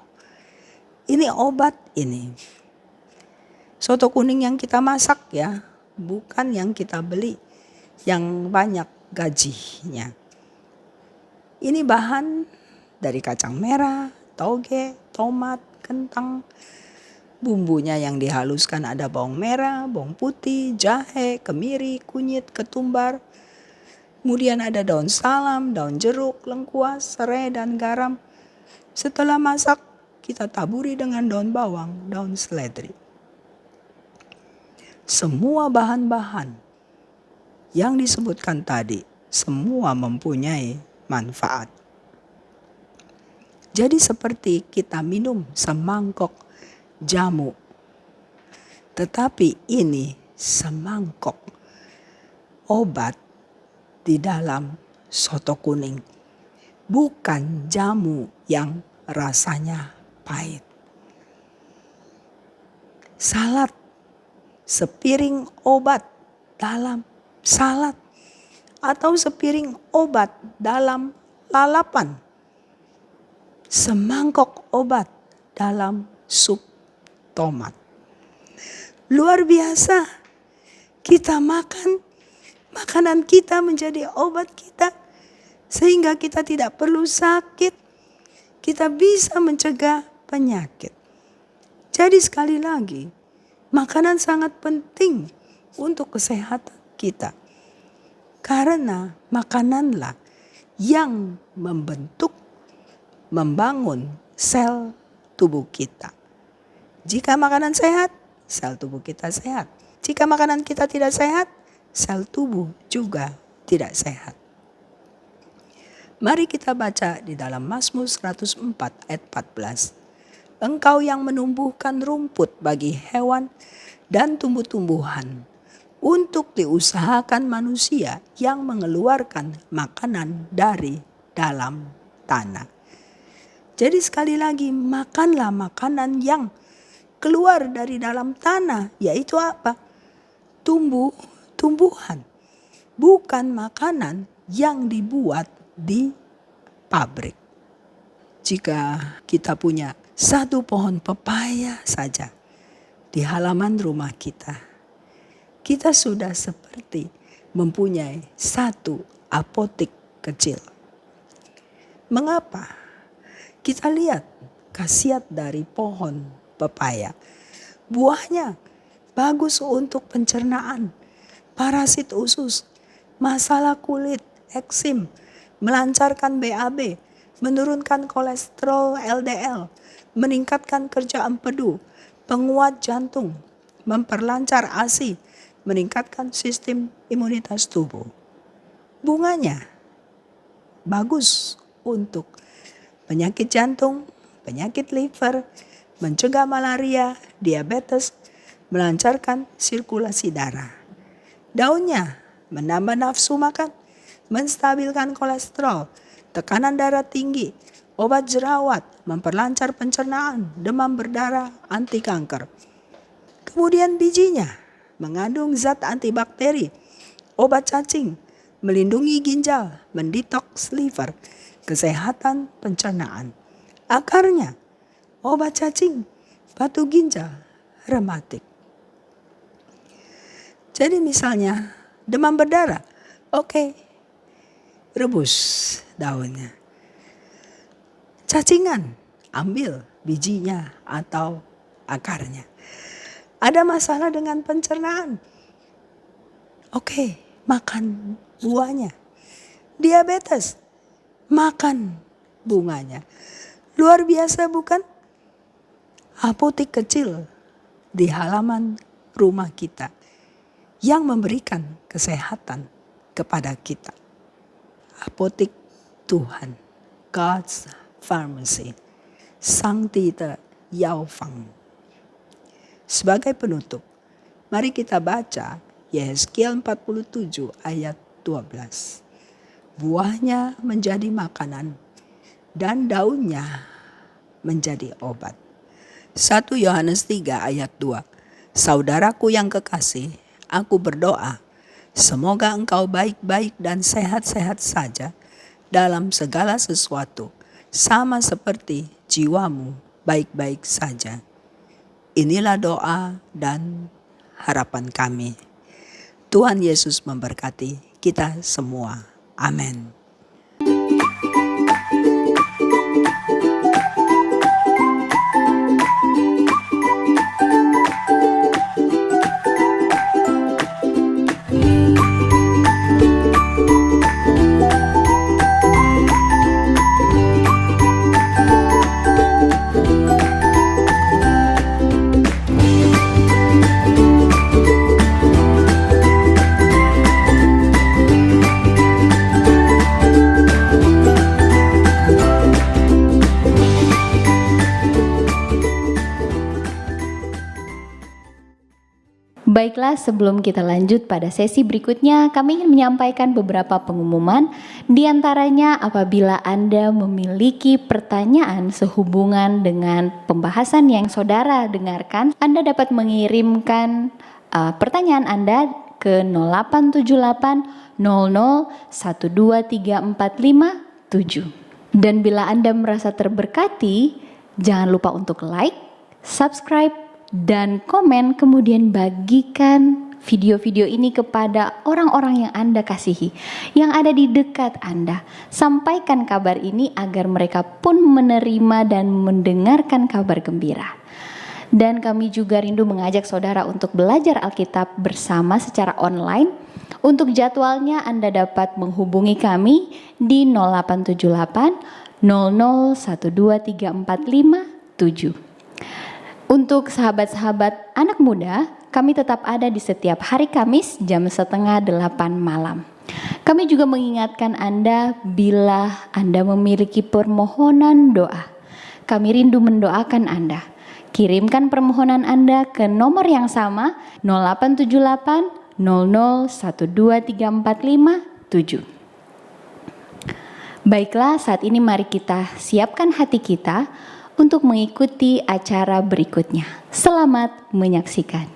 ini obat ini. Soto kuning yang kita masak ya, bukan yang kita beli, yang banyak gajinya. Ini bahan dari kacang merah, toge, tomat, kentang. Bumbunya yang dihaluskan ada bawang merah, bawang putih, jahe, kemiri, kunyit, ketumbar. Kemudian ada daun salam, daun jeruk, lengkuas, serai, dan garam. Setelah masak, kita taburi dengan daun bawang, daun seledri. Semua bahan-bahan yang disebutkan tadi, semua mempunyai manfaat. Jadi seperti kita minum semangkok jamu. Tetapi ini semangkok obat di dalam soto kuning. Bukan jamu yang rasanya pahit. Salad, sepiring obat dalam salad. Atau sepiring obat dalam lalapan. Semangkok obat dalam sup tomat. Luar biasa. Kita makan, makanan kita menjadi obat kita. Sehingga kita tidak perlu sakit. Kita bisa mencegah penyakit. Jadi sekali lagi, makanan sangat penting untuk kesehatan kita. Karena makananlah yang membangun sel tubuh kita. Jika makanan sehat, sel tubuh kita sehat. Jika makanan kita tidak sehat, sel tubuh juga tidak sehat. Mari kita baca di dalam Mazmur 104 ayat 14. Engkau yang menumbuhkan rumput bagi hewan dan tumbuh-tumbuhan untuk diusahakan manusia yang mengeluarkan makanan dari dalam tanah. Jadi sekali lagi, makanlah makanan yang keluar dari dalam tanah, yaitu apa? Tumbuhan. Bukan makanan yang dibuat di pabrik. Jika kita punya satu pohon pepaya saja di halaman rumah kita, kita sudah seperti mempunyai satu apotik kecil. Mengapa? Kita lihat khasiat dari pohon pepaya. Buahnya bagus untuk pencernaan, parasit usus, masalah kulit, eksim, melancarkan BAB, menurunkan kolesterol LDL, meningkatkan kerja empedu, penguat jantung, memperlancar ASI, meningkatkan sistem imunitas tubuh. Bunganya bagus untuk penyakit jantung, penyakit liver, mencegah malaria, diabetes, melancarkan sirkulasi darah. Daunnya menambah nafsu makan, menstabilkan kolesterol, tekanan darah tinggi, obat jerawat, memperlancar pencernaan, demam berdarah, anti kanker. Kemudian bijinya mengandung zat antibakteri, obat cacing, melindungi ginjal, mendetoks liver, kesehatan pencernaan. Akarnya obat cacing, batu ginjal, rematik. Jadi misalnya demam berdarah, oke, rebus daunnya. Cacingan, ambil bijinya atau akarnya. Ada masalah dengan pencernaan? Oke, makan buahnya. Diabetes, makan bunganya. Luar biasa bukan? Apotek kecil di halaman rumah kita yang memberikan kesehatan kepada kita. Apotek Tuhan, God's Pharmacy, 上帝的药房. Sebagai penutup, mari kita baca Yehezkiel 47 ayat 12. Buahnya menjadi makanan dan daunnya menjadi obat. 1 Yohanes 3 ayat 2. Saudaraku yang kekasih, aku berdoa, semoga engkau baik-baik dan sehat-sehat saja dalam segala sesuatu, sama seperti jiwamu baik-baik saja. Inilah doa dan harapan kami. Tuhan Yesus memberkati kita semua. Amin. Baiklah, sebelum kita lanjut pada sesi berikutnya, kami ingin menyampaikan beberapa pengumuman. Di antaranya, apabila Anda memiliki pertanyaan sehubungan dengan pembahasan yang saudara dengarkan, Anda dapat mengirimkan pertanyaan Anda ke 0878 00 123457. Dan bila Anda merasa terberkati, jangan lupa untuk like, subscribe, dan komen, kemudian bagikan video-video ini kepada orang-orang yang Anda kasihi, yang ada di dekat Anda. Sampaikan kabar ini agar mereka pun menerima dan mendengarkan kabar gembira. Dan kami juga rindu mengajak saudara untuk belajar Alkitab bersama secara online. Untuk jadwalnya Anda dapat menghubungi kami di 0878 00 123457. Untuk sahabat-sahabat anak muda, kami tetap ada di setiap hari Kamis jam 7:30 malam. Kami juga mengingatkan Anda bila Anda memiliki permohonan doa. Kami rindu mendoakan Anda. Kirimkan permohonan Anda ke nomor yang sama 0878 00 123457. Baiklah, saat ini mari kita siapkan hati kita untuk mengikuti acara berikutnya. Selamat menyaksikan.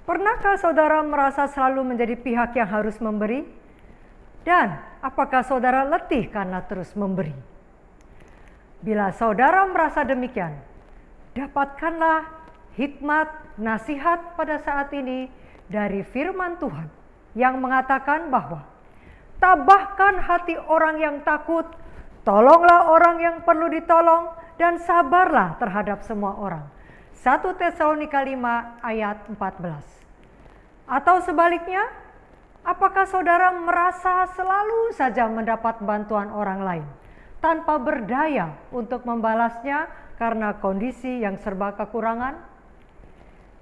Pernahkah saudara merasa selalu menjadi pihak yang harus memberi? Dan apakah saudara letih karena terus memberi? Bila saudara merasa demikian, dapatkanlah hikmat nasihat pada saat ini dari firman Tuhan yang mengatakan bahwa tabahkan hati orang yang takut, tolonglah orang yang perlu ditolong, dan sabarlah terhadap semua orang. 1 Tesalonika 5 ayat 14. Atau sebaliknya, apakah saudara merasa selalu saja mendapat bantuan orang lain tanpa berdaya untuk membalasnya karena kondisi yang serba kekurangan?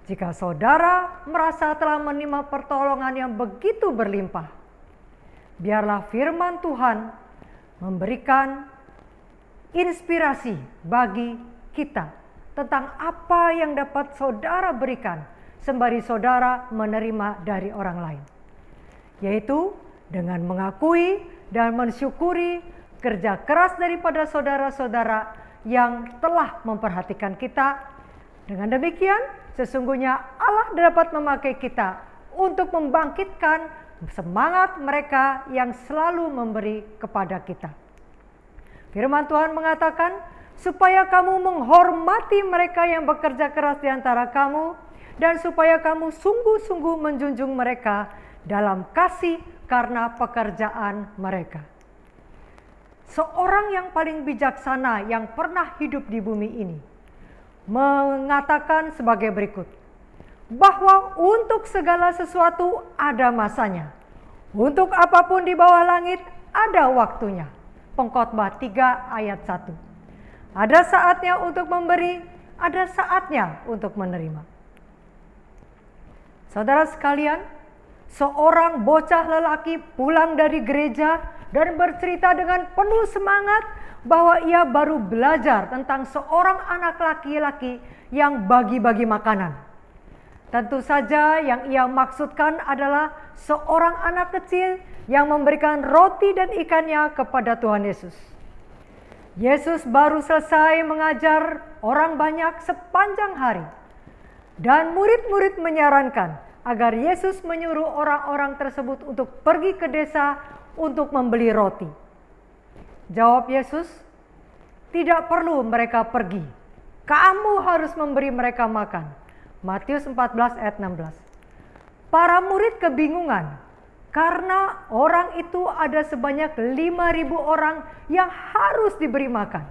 Jika saudara merasa telah menerima pertolongan yang begitu berlimpah, biarlah firman Tuhan memberikan inspirasi bagi kita tentang apa yang dapat saudara berikan sembari saudara menerima dari orang lain, yaitu dengan mengakui dan mensyukuri kerja keras daripada saudara-saudara yang telah memperhatikan kita. Dengan demikian, sesungguhnya Allah dapat memakai kita untuk membangkitkan semangat mereka yang selalu memberi kepada kita. Firman Tuhan mengatakan, supaya kamu menghormati mereka yang bekerja keras di antara kamu, dan supaya kamu sungguh-sungguh menjunjung mereka dalam kasih karena pekerjaan mereka. Seorang yang paling bijaksana yang pernah hidup di bumi ini mengatakan sebagai berikut, bahwa untuk segala sesuatu ada masanya, untuk apapun di bawah langit ada waktunya. Pengkhotbah 3 ayat 1. Ada saatnya untuk memberi, ada saatnya untuk menerima. Saudara sekalian, seorang bocah lelaki pulang dari gereja dan bercerita dengan penuh semangat bahwa ia baru belajar tentang seorang anak laki-laki yang bagi-bagi makanan. Tentu saja yang ia maksudkan adalah seorang anak kecil yang memberikan roti dan ikannya kepada Tuhan Yesus. Yesus baru selesai mengajar orang banyak sepanjang hari. Dan murid-murid menyarankan agar Yesus menyuruh orang-orang tersebut untuk pergi ke desa untuk membeli roti. Jawab Yesus, tidak perlu mereka pergi. Kamu harus memberi mereka makan. Matius 14 ayat 16. Para murid kebingungan karena orang itu ada sebanyak 5.000 orang yang harus diberi makan.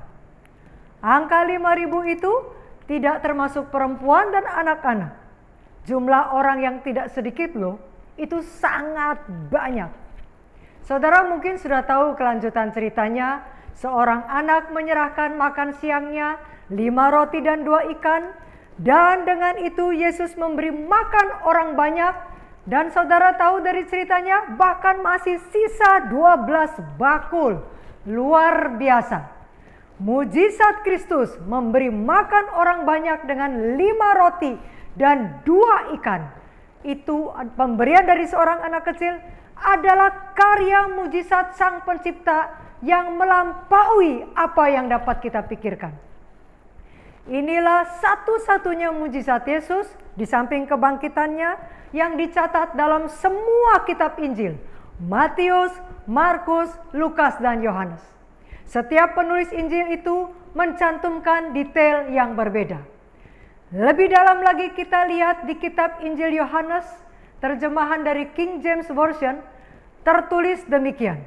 Angka 5.000 itu tidak termasuk perempuan dan anak-anak. Jumlah orang yang tidak sedikit loh, itu sangat banyak. Saudara mungkin sudah tahu kelanjutan ceritanya. Seorang anak menyerahkan makan siangnya 5 roti dan 2 ikan. Dan dengan itu Yesus memberi makan orang banyak. Dan saudara tahu dari ceritanya bahkan masih sisa 12 bakul. Luar biasa. Mujizat Kristus memberi makan orang banyak dengan 5 roti dan 2 ikan. Itu pemberian dari seorang anak kecil adalah karya mujizat Sang Pencipta yang melampaui apa yang dapat kita pikirkan. Inilah satu-satunya mujizat Yesus di samping kebangkitannya yang dicatat dalam semua kitab Injil. Matius, Markus, Lukas, dan Yohanes. Setiap penulis Injil itu mencantumkan detail yang berbeda. Lebih dalam lagi kita lihat di kitab Injil Yohanes, terjemahan dari King James Version, tertulis demikian.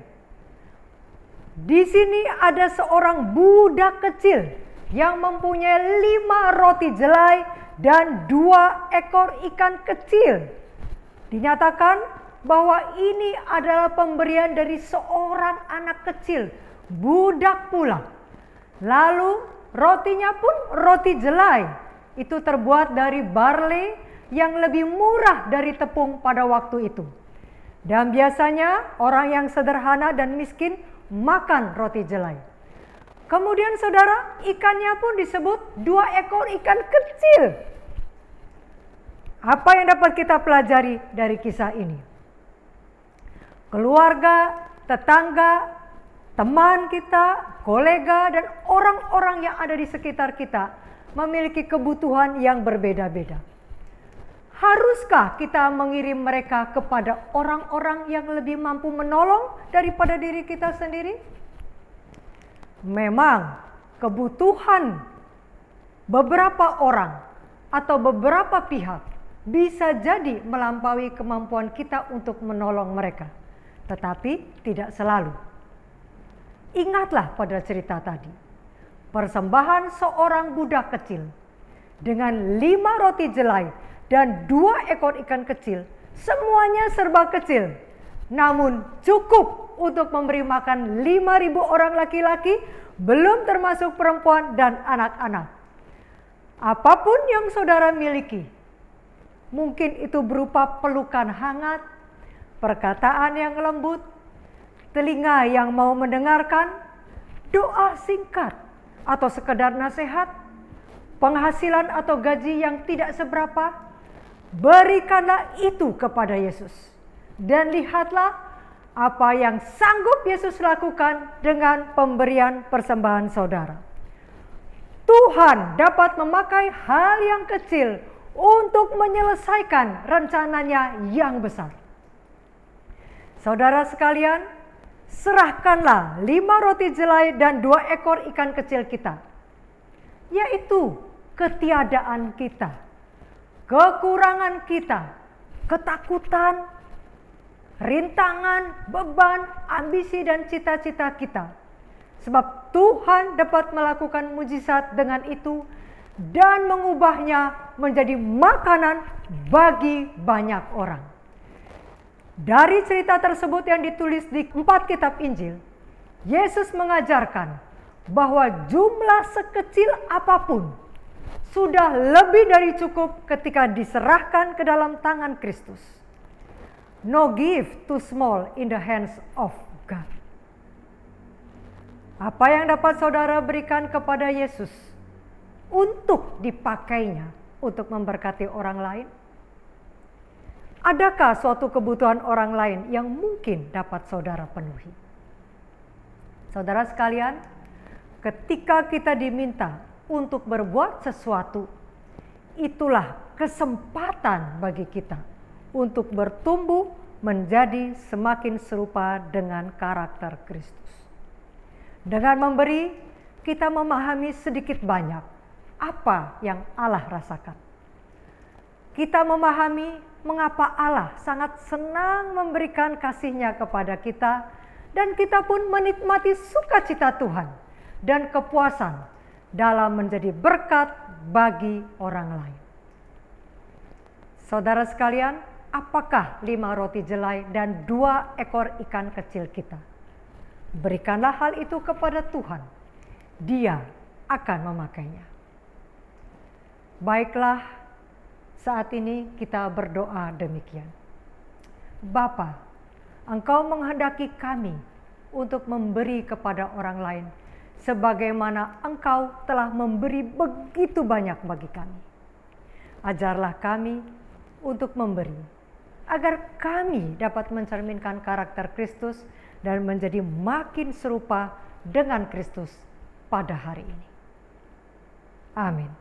Di sini ada seorang budak kecil yang mempunyai 5 roti jelai dan 2 ekor ikan kecil. Dinyatakan bahwa ini adalah pemberian dari seorang anak kecil, budak pula. Lalu rotinya pun roti jelai. Itu terbuat dari barley yang lebih murah dari tepung pada waktu itu. Dan biasanya orang yang sederhana dan miskin makan roti jelai. Kemudian saudara, ikannya pun disebut 2 ekor ikan kecil. Apa yang dapat kita pelajari dari kisah ini? Keluarga, tetangga, teman kita, kolega, dan orang-orang yang ada di sekitar kita memiliki kebutuhan yang berbeda-beda. Haruskah kita mengirim mereka kepada orang-orang yang lebih mampu menolong daripada diri kita sendiri? Memang kebutuhan beberapa orang atau beberapa pihak bisa jadi melampaui kemampuan kita untuk menolong mereka. Tetapi tidak selalu. Ingatlah pada cerita tadi. Persembahan seorang budak kecil dengan 5 roti jelai dan 2 ekor ikan kecil, semuanya serba kecil, namun cukup untuk memberi makan 5.000 orang laki-laki, belum termasuk perempuan dan anak-anak. Apapun yang saudara miliki, mungkin itu berupa pelukan hangat, perkataan yang lembut, telinga yang mau mendengarkan, doa singkat, atau sekedar nasihat, penghasilan atau gaji yang tidak seberapa, berikanlah itu kepada Yesus. Dan lihatlah apa yang sanggup Yesus lakukan dengan pemberian persembahan saudara. Tuhan dapat memakai hal yang kecil untuk menyelesaikan rencananya yang besar. Saudara sekalian, serahkanlah 5 roti jelai dan 2 ekor ikan kecil kita, yaitu ketiadaan kita, kekurangan kita, ketakutan, rintangan, beban, ambisi, dan cita-cita kita. Sebab Tuhan dapat melakukan mujizat dengan itu dan mengubahnya menjadi makanan bagi banyak orang. Dari cerita tersebut yang ditulis di 4 kitab Injil, Yesus mengajarkan bahwa jumlah sekecil apapun sudah lebih dari cukup ketika diserahkan ke dalam tangan Kristus. No gift too small in the hands of God. Apa yang dapat saudara berikan kepada Yesus untuk dipakainya untuk memberkati orang lain? Adakah suatu kebutuhan orang lain yang mungkin dapat saudara penuhi? Saudara sekalian, ketika kita diminta untuk berbuat sesuatu, itulah kesempatan bagi kita untuk bertumbuh menjadi semakin serupa dengan karakter Kristus. Dengan memberi, kita memahami sedikit banyak apa yang Allah rasakan. Kita memahami mengapa Allah sangat senang memberikan kasih-Nya kepada kita, dan kita pun menikmati sukacita Tuhan dan kepuasan dalam menjadi berkat bagi orang lain. Saudara sekalian, apakah 5 roti jelai dan 2 ekor ikan kecil kita? Berikanlah hal itu kepada Tuhan. Dia akan memakainya. Baiklah, saat ini kita berdoa demikian. Bapa, Engkau menghendaki kami untuk memberi kepada orang lain sebagaimana Engkau telah memberi begitu banyak bagi kami. Ajarlah kami untuk memberi, agar kami dapat mencerminkan karakter Kristus dan menjadi makin serupa dengan Kristus pada hari ini. Amin.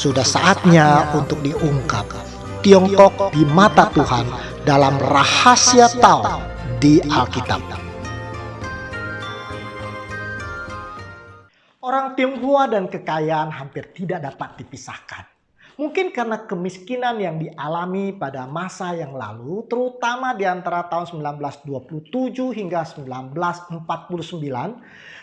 sudah saatnya untuk diungkap. Tiongkok di mata Tuhan dalam rahasia Tao di Alkitab. Orang Tionghoa dan kekayaan hampir tidak dapat dipisahkan. Mungkin karena kemiskinan yang dialami pada masa yang lalu, terutama di antara tahun 1927 hingga 1949,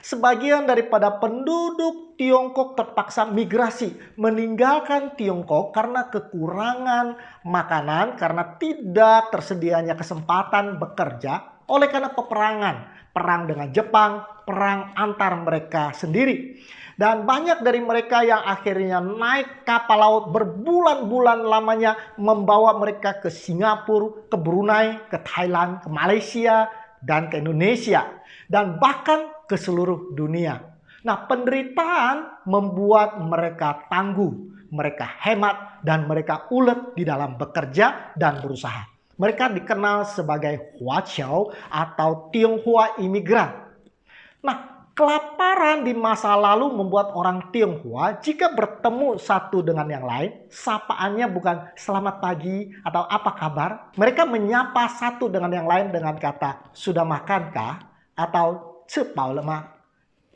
sebagian daripada penduduk Tiongkok terpaksa migrasi meninggalkan Tiongkok karena kekurangan makanan, karena tidak tersedianya kesempatan bekerja oleh karena peperangan, perang dengan Jepang, perang antar mereka sendiri. Dan banyak dari mereka yang akhirnya naik kapal laut berbulan-bulan lamanya membawa mereka ke Singapura, ke Brunei, ke Thailand, ke Malaysia, dan ke Indonesia. Dan bahkan ke seluruh dunia. Nah, penderitaan membuat mereka tangguh, mereka hemat, dan mereka ulet di dalam bekerja dan berusaha. Mereka dikenal sebagai Hua Qiao atau Tionghoa imigran. Nah, kelaparan di masa lalu membuat orang Tionghoa jika bertemu satu dengan yang lain, sapaannya bukan selamat pagi atau apa kabar. Mereka menyapa satu dengan yang lain dengan kata sudah makankah atau cepau lemah.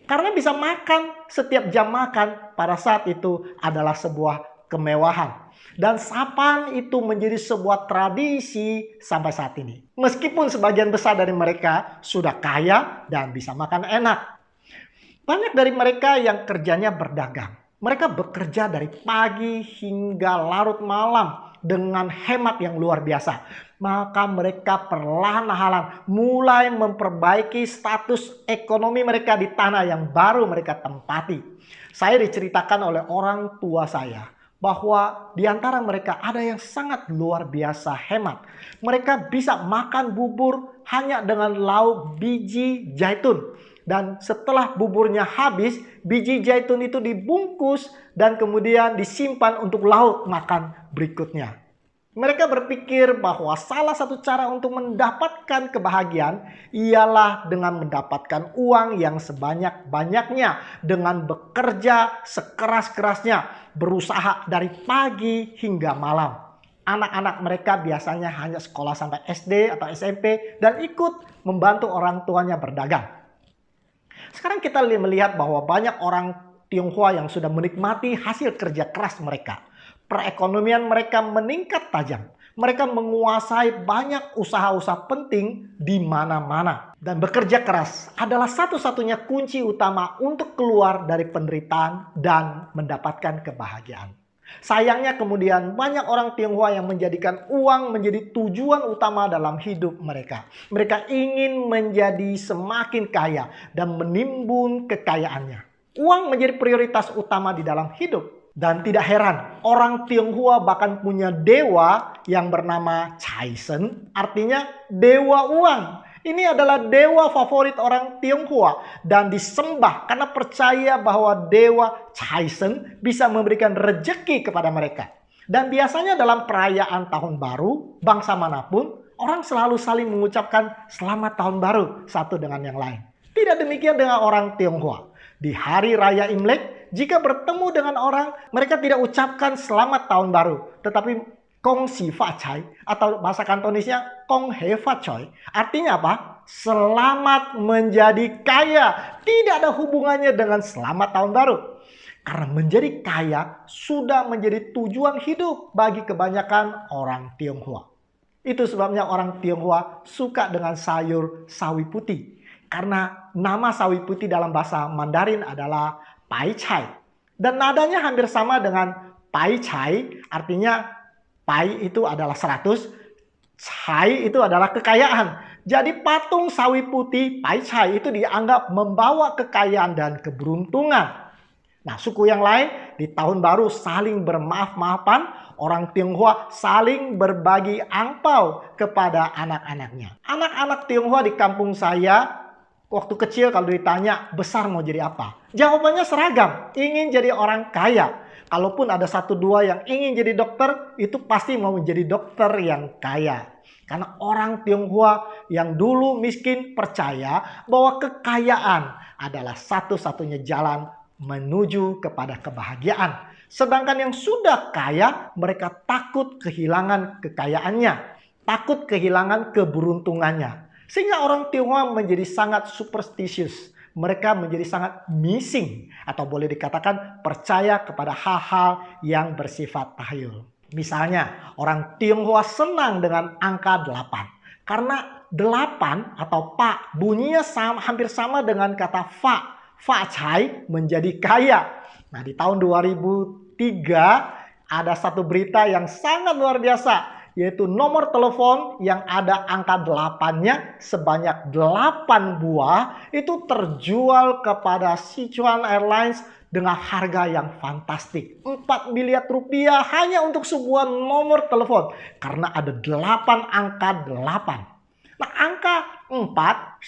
Karena bisa makan setiap jam makan pada saat itu adalah sebuah kemewahan. Dan sapaan itu menjadi sebuah tradisi sampai saat ini. Meskipun sebagian besar dari mereka sudah kaya dan bisa makan enak. Banyak dari mereka yang kerjanya berdagang. Mereka bekerja dari pagi hingga larut malam dengan hemat yang luar biasa. Maka mereka perlahan-lahan mulai memperbaiki status ekonomi mereka di tanah yang baru mereka tempati. Saya diceritakan oleh orang tua saya bahwa di antara mereka ada yang sangat luar biasa hemat. Mereka bisa makan bubur hanya dengan lauk biji zaitun. Dan setelah buburnya habis, biji zaitun itu dibungkus dan kemudian disimpan untuk lauk makan berikutnya. Mereka berpikir bahwa salah satu cara untuk mendapatkan kebahagiaan ialah dengan mendapatkan uang yang sebanyak-banyaknya, dengan bekerja sekeras-kerasnya, berusaha dari pagi hingga malam. Anak-anak mereka biasanya hanya sekolah sampai SD atau SMP dan ikut membantu orang tuanya berdagang. Sekarang kita melihat bahwa banyak orang Tionghoa yang sudah menikmati hasil kerja keras mereka. Perekonomian mereka meningkat tajam. Mereka menguasai banyak usaha-usaha penting di mana-mana. Dan bekerja keras adalah satu-satunya kunci utama untuk keluar dari penderitaan dan mendapatkan kebahagiaan. Sayangnya kemudian banyak orang Tionghoa yang menjadikan uang menjadi tujuan utama dalam hidup mereka. Mereka ingin menjadi semakin kaya dan menimbun kekayaannya. Uang menjadi prioritas utama di dalam hidup. Dan tidak heran, orang Tionghoa bahkan punya dewa yang bernama Cai Sen, artinya dewa uang. Ini adalah dewa favorit orang Tionghoa dan disembah karena percaya bahwa dewa Cai Sen bisa memberikan rejeki kepada mereka. Dan biasanya dalam perayaan tahun baru, bangsa manapun, orang selalu saling mengucapkan selamat tahun baru satu dengan yang lain. Tidak demikian dengan orang Tionghoa. Di hari raya Imlek, jika bertemu dengan orang, mereka tidak ucapkan selamat tahun baru, tetapi Kong Si Fa Cai atau bahasa Kantonisnya Kong He Fa Choi. Artinya apa? Selamat menjadi kaya. Tidak ada hubungannya dengan selamat tahun baru. Karena menjadi kaya sudah menjadi tujuan hidup bagi kebanyakan orang Tionghoa. Itu sebabnya orang Tionghoa suka dengan sayur sawi putih. Karena nama sawi putih dalam bahasa Mandarin adalah Pai Cai. Dan nadanya hampir sama dengan Pai Cai, artinya Pai itu adalah 100, Cai itu adalah kekayaan. Jadi patung sawi putih Pai Cai itu dianggap membawa kekayaan dan keberuntungan. Nah, suku yang lain di tahun baru saling bermaaf-maafan, orang Tionghoa saling berbagi angpau kepada anak-anaknya. Anak-anak Tionghoa di kampung saya waktu kecil kalau ditanya besar mau jadi apa? Jawabannya seragam, ingin jadi orang kaya. Kalaupun ada 1-2 yang ingin jadi dokter, itu pasti mau menjadi dokter yang kaya. Karena orang Tionghoa yang dulu miskin percaya bahwa kekayaan adalah satu-satunya jalan menuju kepada kebahagiaan. Sedangkan yang sudah kaya, mereka takut kehilangan kekayaannya, takut kehilangan keberuntungannya. Sehingga orang Tionghoa menjadi sangat superstitious. Mereka menjadi sangat missing atau boleh dikatakan percaya kepada hal-hal yang bersifat tahayul. Misalnya, orang Tionghoa senang dengan angka 8. Karena 8 atau pa bunyinya hampir sama dengan kata fa. Fa cai menjadi kaya. Nah, di tahun 2003 ada satu berita yang sangat luar biasa. Yaitu nomor telepon yang ada angka 8-nya sebanyak 8 buah itu terjual kepada Sichuan Airlines dengan harga yang fantastik. 4 miliar rupiah hanya untuk sebuah nomor telepon. Karena ada 8 angka 8. Nah, angka 4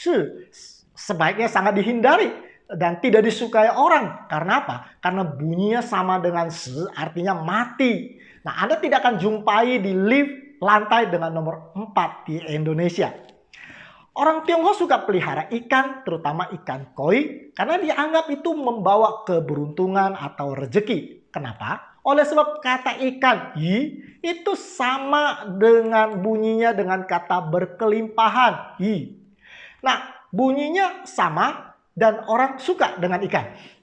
sebaiknya sangat dihindari dan tidak disukai orang. Karena apa? Karena bunyinya sama dengan artinya mati. Nah, Anda tidak akan jumpai di lift lantai dengan nomor 4 di Indonesia. Orang Tionghoa suka pelihara ikan, terutama ikan koi, karena dianggap itu membawa keberuntungan atau rezeki. Kenapa? Oleh sebab kata ikan yi itu sama dengan bunyinya dengan kata berkelimpahan yi. Nah, bunyinya sama dan orang suka dengan ikan.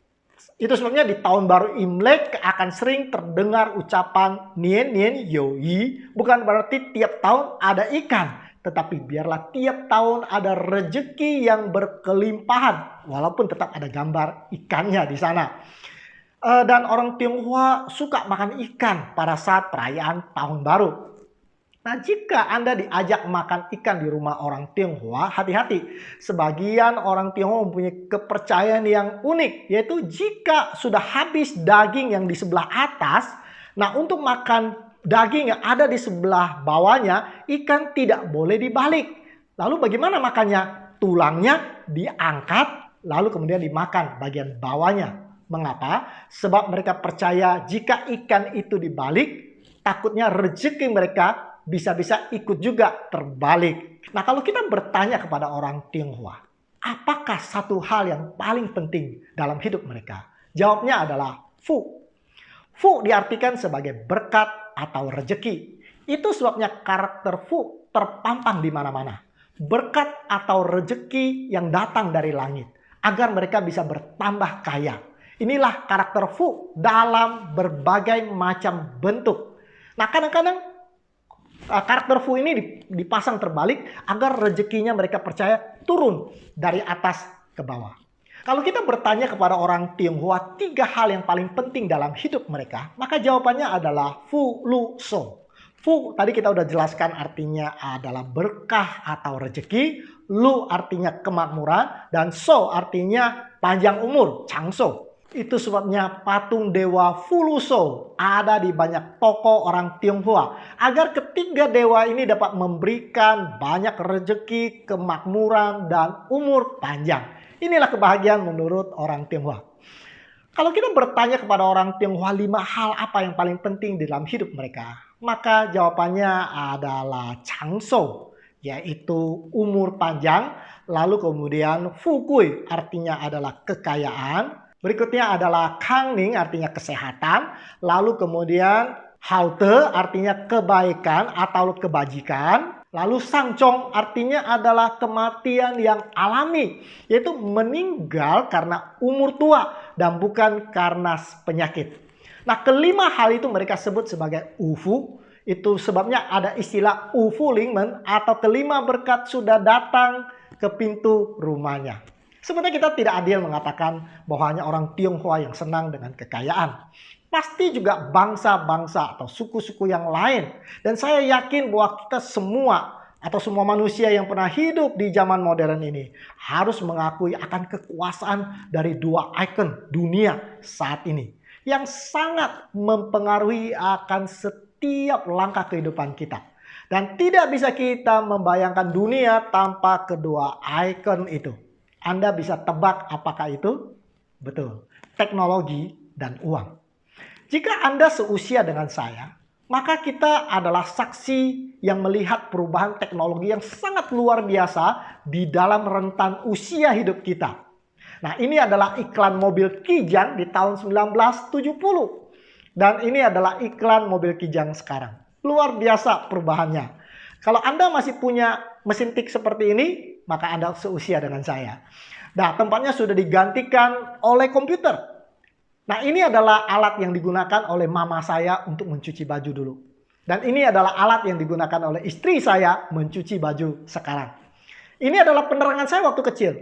Itu sebabnya di tahun baru Imlek akan sering terdengar ucapan Nian Nian You Yi. Bukan berarti tiap tahun ada ikan. Tetapi biarlah tiap tahun ada rezeki yang berkelimpahan. Walaupun tetap ada gambar ikannya di sana. Dan orang Tionghoa suka makan ikan pada saat perayaan tahun baru. Nah, jika Anda diajak makan ikan di rumah orang Tionghoa, hati-hati. Sebagian orang Tionghoa mempunyai kepercayaan yang unik, yaitu jika sudah habis daging yang di sebelah atas, nah untuk makan daging yang ada di sebelah bawahnya, ikan tidak boleh dibalik. Lalu bagaimana makannya? Tulangnya diangkat, lalu kemudian dimakan bagian bawahnya. Mengapa? Sebab mereka percaya jika ikan itu dibalik, takutnya rezeki mereka bisa-bisa ikut juga terbalik. Nah, kalau kita bertanya kepada orang Tionghoa, apakah satu hal yang paling penting dalam hidup mereka? Jawabnya adalah fu. Fu diartikan sebagai berkat atau rezeki. Itu sebabnya karakter fu terpampang di mana-mana. Berkat atau rezeki yang datang dari langit agar mereka bisa bertambah kaya. Inilah karakter fu dalam berbagai macam bentuk. Nah, kadang-kadang karakter fu ini dipasang terbalik agar rezekinya mereka percaya turun dari atas ke bawah. Kalau kita bertanya kepada orang Tionghoa 3 hal yang paling penting dalam hidup mereka, maka jawabannya adalah fu lu so. Fu tadi kita udah jelaskan artinya adalah berkah atau rezeki, lu artinya kemakmuran, dan so artinya panjang umur, changso. Itu sebabnya patung dewa Fuluso ada di banyak toko orang Tionghoa. Agar ketiga dewa ini dapat memberikan banyak rezeki, kemakmuran, dan umur panjang. Inilah kebahagiaan menurut orang Tionghoa. Kalau kita bertanya kepada orang Tionghoa 5 hal apa yang paling penting dalam hidup mereka, maka jawabannya adalah changso, yaitu umur panjang. Lalu kemudian fukui artinya adalah kekayaan. Berikutnya adalah kangning artinya kesehatan. Lalu kemudian haute artinya kebaikan atau kebajikan. Lalu sangcong artinya adalah kematian yang alami. Yaitu meninggal karena umur tua dan bukan karena penyakit. Nah, kelima hal itu mereka sebut sebagai ufu. Itu sebabnya ada istilah ufu lingmen atau kelima berkat sudah datang ke pintu rumahnya. Sebenarnya kita tidak adil mengatakan bahwa hanya orang Tionghoa yang senang dengan kekayaan. Pasti juga bangsa-bangsa atau suku-suku yang lain. Dan saya yakin bahwa kita semua atau semua manusia yang pernah hidup di zaman modern ini harus mengakui akan kekuasaan dari 2 ikon dunia saat ini. Yang sangat mempengaruhi akan setiap langkah kehidupan kita. Dan tidak bisa kita membayangkan dunia tanpa kedua ikon itu. Anda bisa tebak apakah itu? Betul, teknologi dan uang. Jika Anda seusia dengan saya, maka kita adalah saksi yang melihat perubahan teknologi yang sangat luar biasa di dalam rentan usia hidup kita. Nah, ini adalah iklan mobil Kijang di tahun 1970. Dan ini adalah iklan mobil Kijang sekarang. Luar biasa perubahannya. Kalau Anda masih punya mesin tik seperti ini, maka Anda seusia dengan saya. Nah, tempatnya sudah digantikan oleh komputer. Nah, ini adalah alat yang digunakan oleh mama saya untuk mencuci baju dulu. Dan ini adalah alat yang digunakan oleh istri saya mencuci baju sekarang. Ini adalah penerangan saya waktu kecil,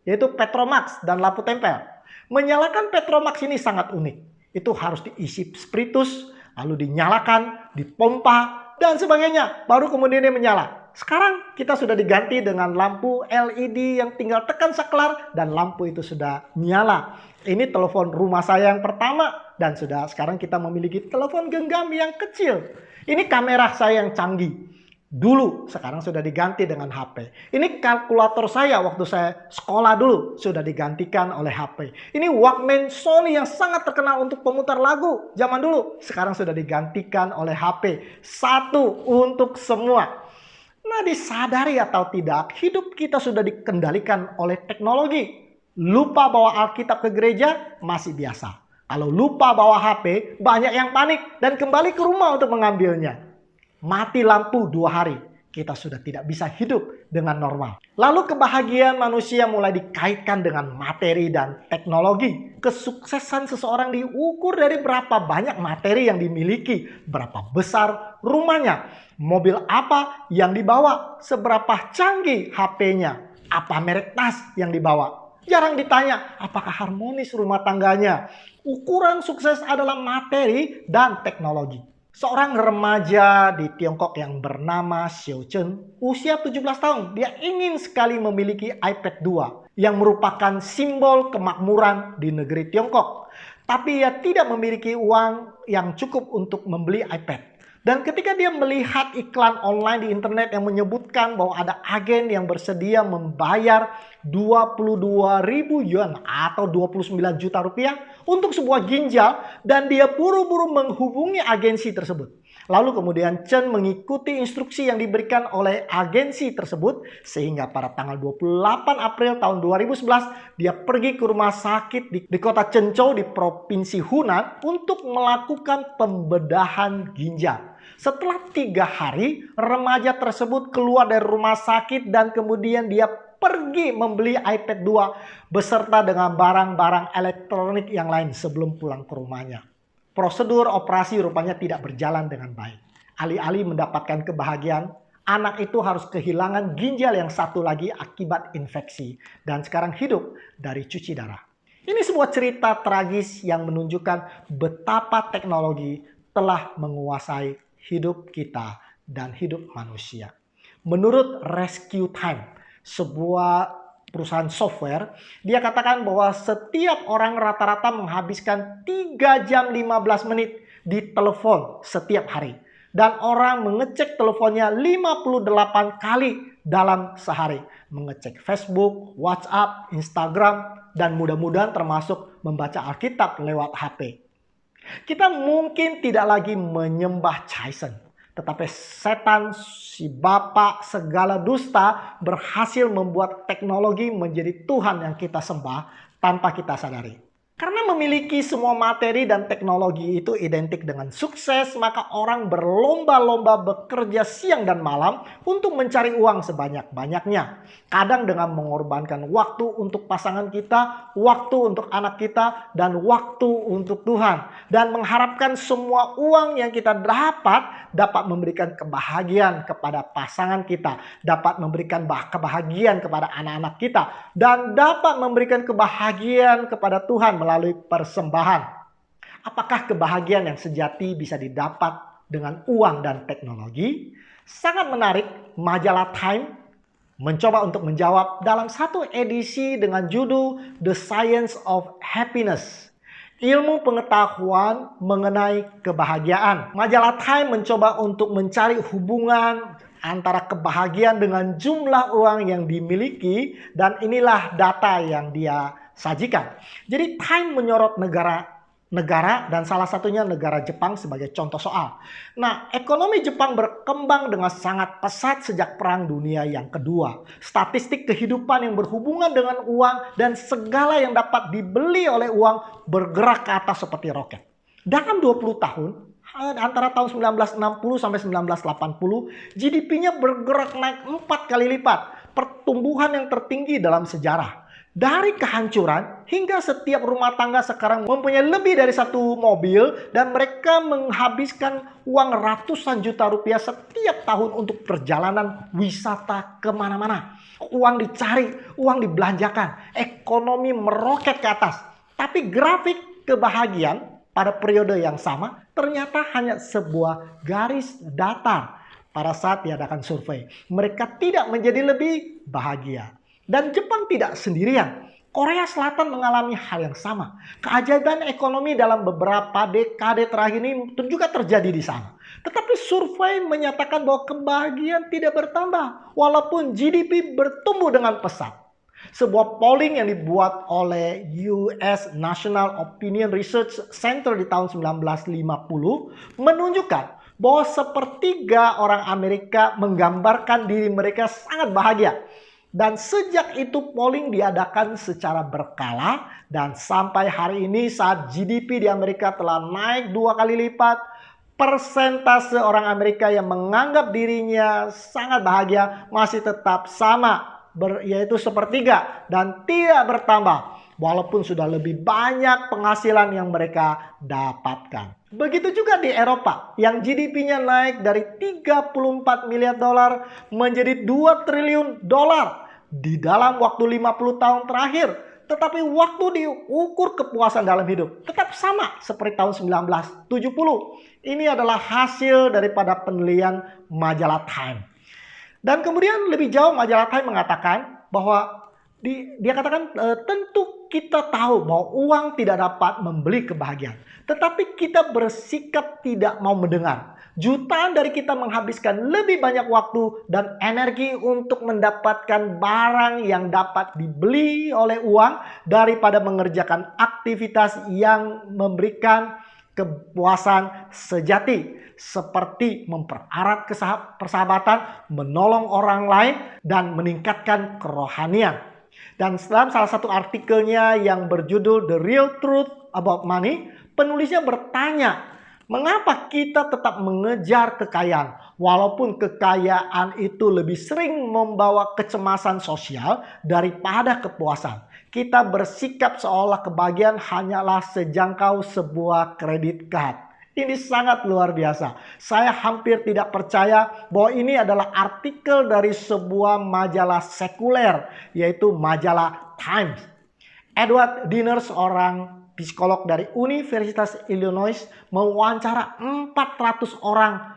yaitu Petromax dan lampu tempel. Menyalakan Petromax ini sangat unik. Itu harus diisi spiritus, lalu dinyalakan, dipompa, dan sebagainya. Baru kemudian dia menyala. Sekarang kita sudah diganti dengan lampu LED yang tinggal tekan saklar dan lampu itu sudah nyala. Ini telepon rumah saya yang pertama dan sekarang kita memiliki telepon genggam yang kecil. Ini kamera saya yang canggih. Dulu, sekarang sudah diganti dengan HP. Ini kalkulator saya waktu saya sekolah dulu sudah digantikan oleh HP. Ini Walkman Sony yang sangat terkenal untuk pemutar lagu zaman dulu. Sekarang sudah digantikan oleh HP. Satu untuk semua. Nah, disadari atau tidak, hidup kita sudah dikendalikan oleh teknologi. Lupa bawa Alkitab ke gereja masih biasa. Kalau lupa bawa HP, banyak yang panik dan kembali ke rumah untuk mengambilnya. Mati lampu 2 hari, kita sudah tidak bisa hidup dengan normal. Lalu kebahagiaan manusia mulai dikaitkan dengan materi dan teknologi. Kesuksesan seseorang diukur dari berapa banyak materi yang dimiliki, berapa besar rumahnya, mobil apa yang dibawa, seberapa canggih HP-nya, apa merek tas yang dibawa. Jarang ditanya apakah harmonis rumah tangganya. Ukuran sukses adalah materi dan teknologi. Seorang remaja di Tiongkok yang bernama Xiao Chen, usia 17 tahun, dia ingin sekali memiliki iPad 2 yang merupakan simbol kemakmuran di negeri Tiongkok. Tapi ia tidak memiliki uang yang cukup untuk membeli iPad. Dan ketika dia melihat iklan online di internet yang menyebutkan bahwa ada agen yang bersedia membayar 22.000 yuan atau 29 juta rupiah untuk sebuah ginjal, dan dia buru-buru menghubungi agensi tersebut. Lalu kemudian Chen mengikuti instruksi yang diberikan oleh agensi tersebut sehingga pada tanggal 28 April tahun 2011 dia pergi ke rumah sakit di kota Zhengzhou di provinsi Hunan untuk melakukan pembedahan ginjal. Setelah 3 hari, remaja tersebut keluar dari rumah sakit dan kemudian dia pergi membeli iPad 2 beserta dengan barang-barang elektronik yang lain sebelum pulang ke rumahnya. Prosedur operasi rupanya tidak berjalan dengan baik. Alih-alih mendapatkan kebahagiaan, anak itu harus kehilangan ginjal yang satu lagi akibat infeksi dan sekarang hidup dari cuci darah. Ini sebuah cerita tragis yang menunjukkan betapa teknologi telah menguasai hidup kita dan hidup manusia. Menurut Rescue Time, sebuah perusahaan software, dia katakan bahwa setiap orang rata-rata menghabiskan 3 jam 15 menit di telepon setiap hari. Dan orang mengecek teleponnya 58 kali dalam sehari. Mengecek Facebook, WhatsApp, Instagram, dan mudah-mudahan termasuk membaca Alkitab lewat HP. Kita mungkin tidak lagi menyembah Tyson, tetapi setan, si bapak segala dusta berhasil membuat teknologi menjadi Tuhan yang kita sembah tanpa kita sadari. Karena memiliki semua materi dan teknologi itu identik dengan sukses, maka orang berlomba-lomba bekerja siang dan malam untuk mencari uang sebanyak-banyaknya. Kadang dengan mengorbankan waktu untuk pasangan kita, waktu untuk anak kita, dan waktu untuk Tuhan. Dan mengharapkan semua uang yang kita dapat memberikan kebahagiaan kepada pasangan kita, dapat memberikan kebahagiaan kepada anak-anak kita, dan dapat memberikan kebahagiaan kepada Tuhan melalui persembahan. Apakah kebahagiaan yang sejati bisa didapat dengan uang dan teknologi? Sangat menarik, majalah Time mencoba untuk menjawab dalam satu edisi dengan judul The Science of Happiness, ilmu pengetahuan mengenai kebahagiaan. Majalah Time mencoba untuk mencari hubungan antara kebahagiaan dengan jumlah uang yang dimiliki, dan inilah data yang dia sajikan. Jadi Time menyorot negara dan salah satunya negara Jepang sebagai contoh soal. Nah, ekonomi Jepang berkembang dengan sangat pesat sejak Perang Dunia yang Kedua. Statistik kehidupan yang berhubungan dengan uang dan segala yang dapat dibeli oleh uang bergerak ke atas seperti roket. Dalam 20 tahun, antara tahun 1960 sampai 1980, GDP-nya bergerak naik 4 kali lipat. Pertumbuhan yang tertinggi dalam sejarah. Dari kehancuran hingga setiap rumah tangga sekarang mempunyai lebih dari satu mobil dan mereka menghabiskan uang ratusan juta rupiah setiap tahun untuk perjalanan wisata kemana-mana. Uang dicari, uang dibelanjakan, ekonomi meroket ke atas. Tapi grafik kebahagiaan pada periode yang sama ternyata hanya sebuah garis datar pada saat diadakan survei. Mereka tidak menjadi lebih bahagia. Dan Jepang tidak sendirian. Korea Selatan mengalami hal yang sama. Keajaiban ekonomi dalam beberapa dekade terakhir ini juga terjadi di sana. Tetapi survei menyatakan bahwa kebahagiaan tidak bertambah walaupun GDP bertumbuh dengan pesat. Sebuah polling yang dibuat oleh US National Opinion Research Center di tahun 1950 menunjukkan bahwa sepertiga orang Amerika menggambarkan diri mereka sangat bahagia. Dan sejak itu polling diadakan secara berkala dan sampai hari ini saat GDP di Amerika telah naik 2 kali lipat, persentase orang Amerika yang menganggap dirinya sangat bahagia masih tetap sama, yaitu sepertiga dan tidak bertambah walaupun sudah lebih banyak penghasilan yang mereka dapatkan. Begitu juga di Eropa yang GDP-nya naik dari 34 miliar dolar menjadi 2 triliun dolar di dalam waktu 50 tahun terakhir. Tetapi waktu diukur kepuasan dalam hidup tetap sama seperti tahun 1970. Ini adalah hasil daripada penelitian majalah Time. Dan kemudian lebih jauh majalah Time mengatakan bahwa dia katakan tentu kita tahu bahwa uang tidak dapat membeli kebahagiaan. Tetapi kita bersikap tidak mau mendengar. Jutaan dari kita menghabiskan lebih banyak waktu dan energi untuk mendapatkan barang yang dapat dibeli oleh uang daripada mengerjakan aktivitas yang memberikan kepuasan sejati. Seperti mempererat persahabatan, menolong orang lain, dan meningkatkan kerohanian. Dan dalam salah satu artikelnya yang berjudul The Real Truth About Money, penulisnya bertanya, mengapa kita tetap mengejar kekayaan walaupun kekayaan itu lebih sering membawa kecemasan sosial daripada kepuasan? Kita bersikap seolah kebahagiaan hanyalah sejangkau sebuah kredit card. Ini sangat luar biasa. Saya hampir tidak percaya bahwa ini adalah artikel dari sebuah majalah sekuler, yaitu majalah Times. Edward Diener, seorang psikolog dari Universitas Illinois, mewawancara 400 orang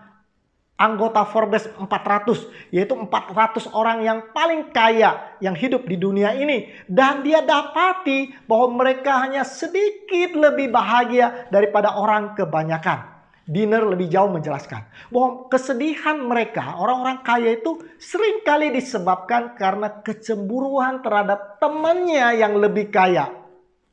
anggota Forbes 400, yaitu 400 orang yang paling kaya yang hidup di dunia ini. Dan dia dapati bahwa mereka hanya sedikit lebih bahagia daripada orang kebanyakan. Diener lebih jauh menjelaskan bahwa kesedihan mereka, orang-orang kaya itu seringkali disebabkan karena kecemburuan terhadap temannya yang lebih kaya.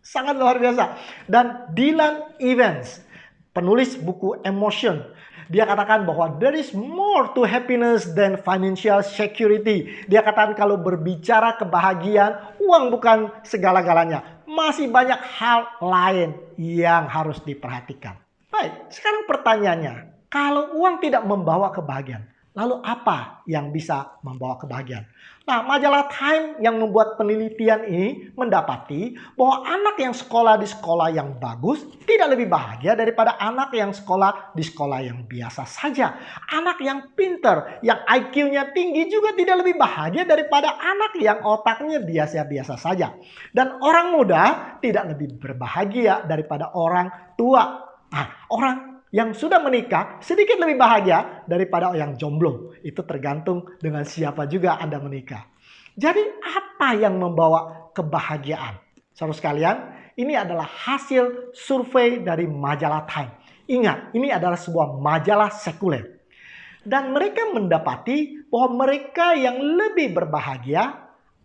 Sangat luar biasa. Dan Dylan Evans, penulis buku Emotion, dia katakan bahwa there is more to happiness than financial security. Dia katakan kalau berbicara kebahagiaan, uang bukan segala-galanya. Masih banyak hal lain yang harus diperhatikan. Baik, sekarang pertanyaannya, kalau uang tidak membawa kebahagiaan, lalu apa yang bisa membawa kebahagiaan? Nah, majalah Time yang membuat penelitian ini mendapati bahwa anak yang sekolah di sekolah yang bagus tidak lebih bahagia daripada anak yang sekolah di sekolah yang biasa saja. Anak yang pinter, yang IQ-nya tinggi juga tidak lebih bahagia daripada anak yang otaknya biasa-biasa saja. Dan orang muda tidak lebih berbahagia daripada orang tua. Nah, orang yang sudah menikah sedikit lebih bahagia daripada yang jomblo. Itu tergantung dengan siapa juga Anda menikah. Jadi apa yang membawa kebahagiaan? Saudara sekalian, ini adalah hasil survei dari majalah Time. Ingat, ini adalah sebuah majalah sekuler. Dan mereka mendapati bahwa mereka yang lebih berbahagia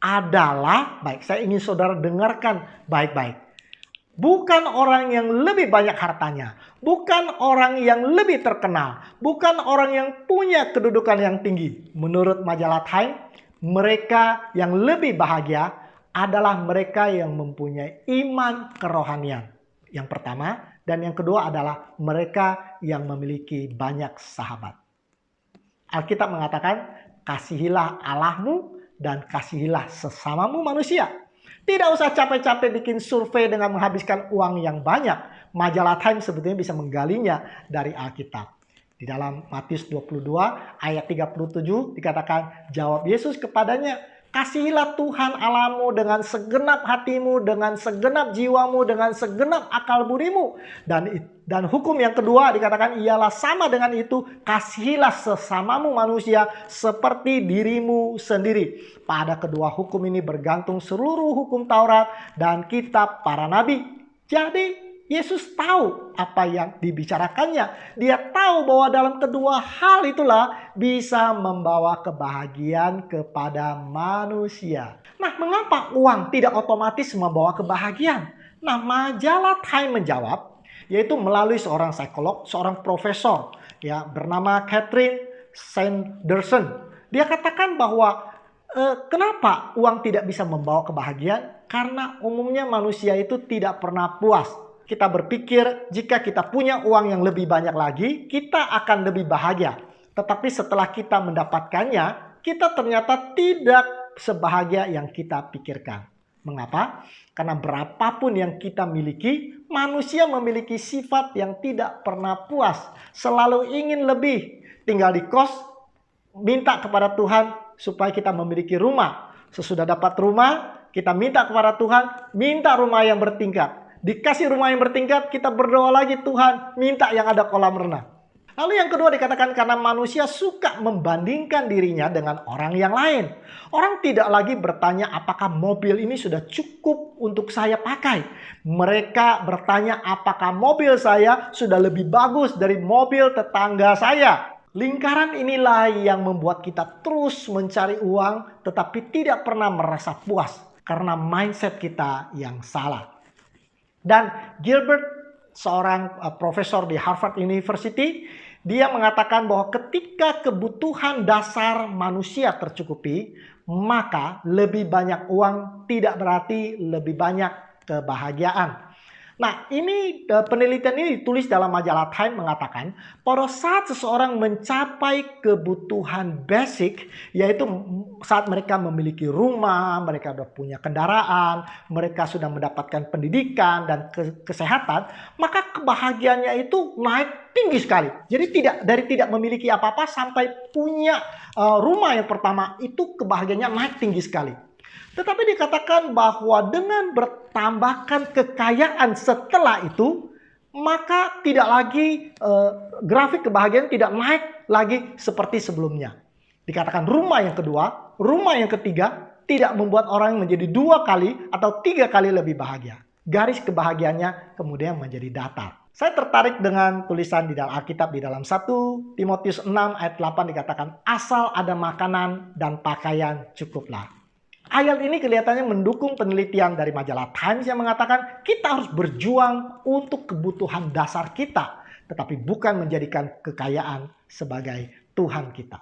adalah, baik, saya ingin saudara dengarkan baik-baik. Bukan orang yang lebih banyak hartanya, bukan orang yang lebih terkenal, bukan orang yang punya kedudukan yang tinggi. Menurut majalah Time, mereka yang lebih bahagia adalah mereka yang mempunyai iman kerohanian. Yang pertama, Dan yang kedua adalah mereka yang memiliki banyak sahabat. Alkitab mengatakan, kasihilah Allahmu dan kasihilah sesamamu manusia. Tidak usah capek-capek bikin survei dengan menghabiskan uang yang banyak. Majalah Time sebetulnya bisa menggalinya dari Alkitab. Di dalam Matius 22 ayat 37 dikatakan, jawab Yesus kepadanya, kasihilah Tuhan Allahmu dengan segenap hatimu, dengan segenap jiwamu, dengan segenap akal budimu. Dan hukum yang kedua dikatakan ialah sama dengan itu, kasihilah sesamamu manusia seperti dirimu sendiri. Pada kedua hukum ini bergantung seluruh hukum Taurat dan kitab para nabi. Jadi Yesus tahu apa yang dibicarakannya. Dia tahu bahwa dalam kedua hal itulah bisa membawa kebahagiaan kepada manusia. Nah, mengapa uang tidak otomatis membawa kebahagiaan? Nah, majalah Time menjawab, yaitu melalui seorang psikolog, seorang profesor ya bernama Catherine Sanderson. Dia katakan bahwa kenapa uang tidak bisa membawa kebahagiaan? Karena umumnya manusia itu tidak pernah puas. Kita berpikir jika kita punya uang yang lebih banyak lagi, kita akan lebih bahagia. Tetapi setelah kita mendapatkannya, kita ternyata tidak sebahagia yang kita pikirkan. Mengapa? Karena berapapun yang kita miliki, manusia memiliki sifat yang tidak pernah puas. Selalu ingin lebih. Tinggal di kos, minta kepada Tuhan supaya kita memiliki rumah. Sesudah dapat rumah, kita minta kepada Tuhan, minta rumah yang bertingkat. Dikasih rumah yang bertingkat, kita berdoa lagi, Tuhan minta yang ada kolam renang. Lalu yang kedua dikatakan karena manusia suka membandingkan dirinya dengan orang yang lain. Orang tidak lagi bertanya apakah mobil ini sudah cukup untuk saya pakai. Mereka bertanya apakah mobil saya sudah lebih bagus dari mobil tetangga saya. Lingkaran inilah yang membuat kita terus mencari uang tetapi tidak pernah merasa puas karena mindset kita yang salah. Dan Gilbert, seorang profesor di Harvard University, dia mengatakan bahwa ketika kebutuhan dasar manusia tercukupi, maka lebih banyak uang tidak berarti lebih banyak kebahagiaan. Nah, ini penelitian ini ditulis dalam majalah Time mengatakan pada saat seseorang mencapai kebutuhan basic, yaitu saat mereka memiliki rumah, mereka sudah punya kendaraan, mereka sudah mendapatkan pendidikan dan kesehatan, maka kebahagiaannya itu naik tinggi sekali. Jadi tidak memiliki apa-apa sampai punya rumah yang pertama, itu kebahagiaannya naik tinggi sekali. Tetapi dikatakan bahwa dengan bertambahkan kekayaan setelah itu, maka tidak lagi grafik kebahagiaan tidak naik lagi seperti sebelumnya. Dikatakan rumah yang kedua, rumah yang ketiga tidak membuat orang menjadi 2 kali atau 3 kali lebih bahagia. Garis kebahagiaannya kemudian menjadi datar. Saya tertarik dengan tulisan di dalam Alkitab di dalam 1 Timotius 6 ayat 8 dikatakan asal ada makanan dan pakaian cukuplah. Ayat ini kelihatannya mendukung penelitian dari majalah Times yang mengatakan kita harus berjuang untuk kebutuhan dasar kita, tetapi bukan menjadikan kekayaan sebagai Tuhan kita.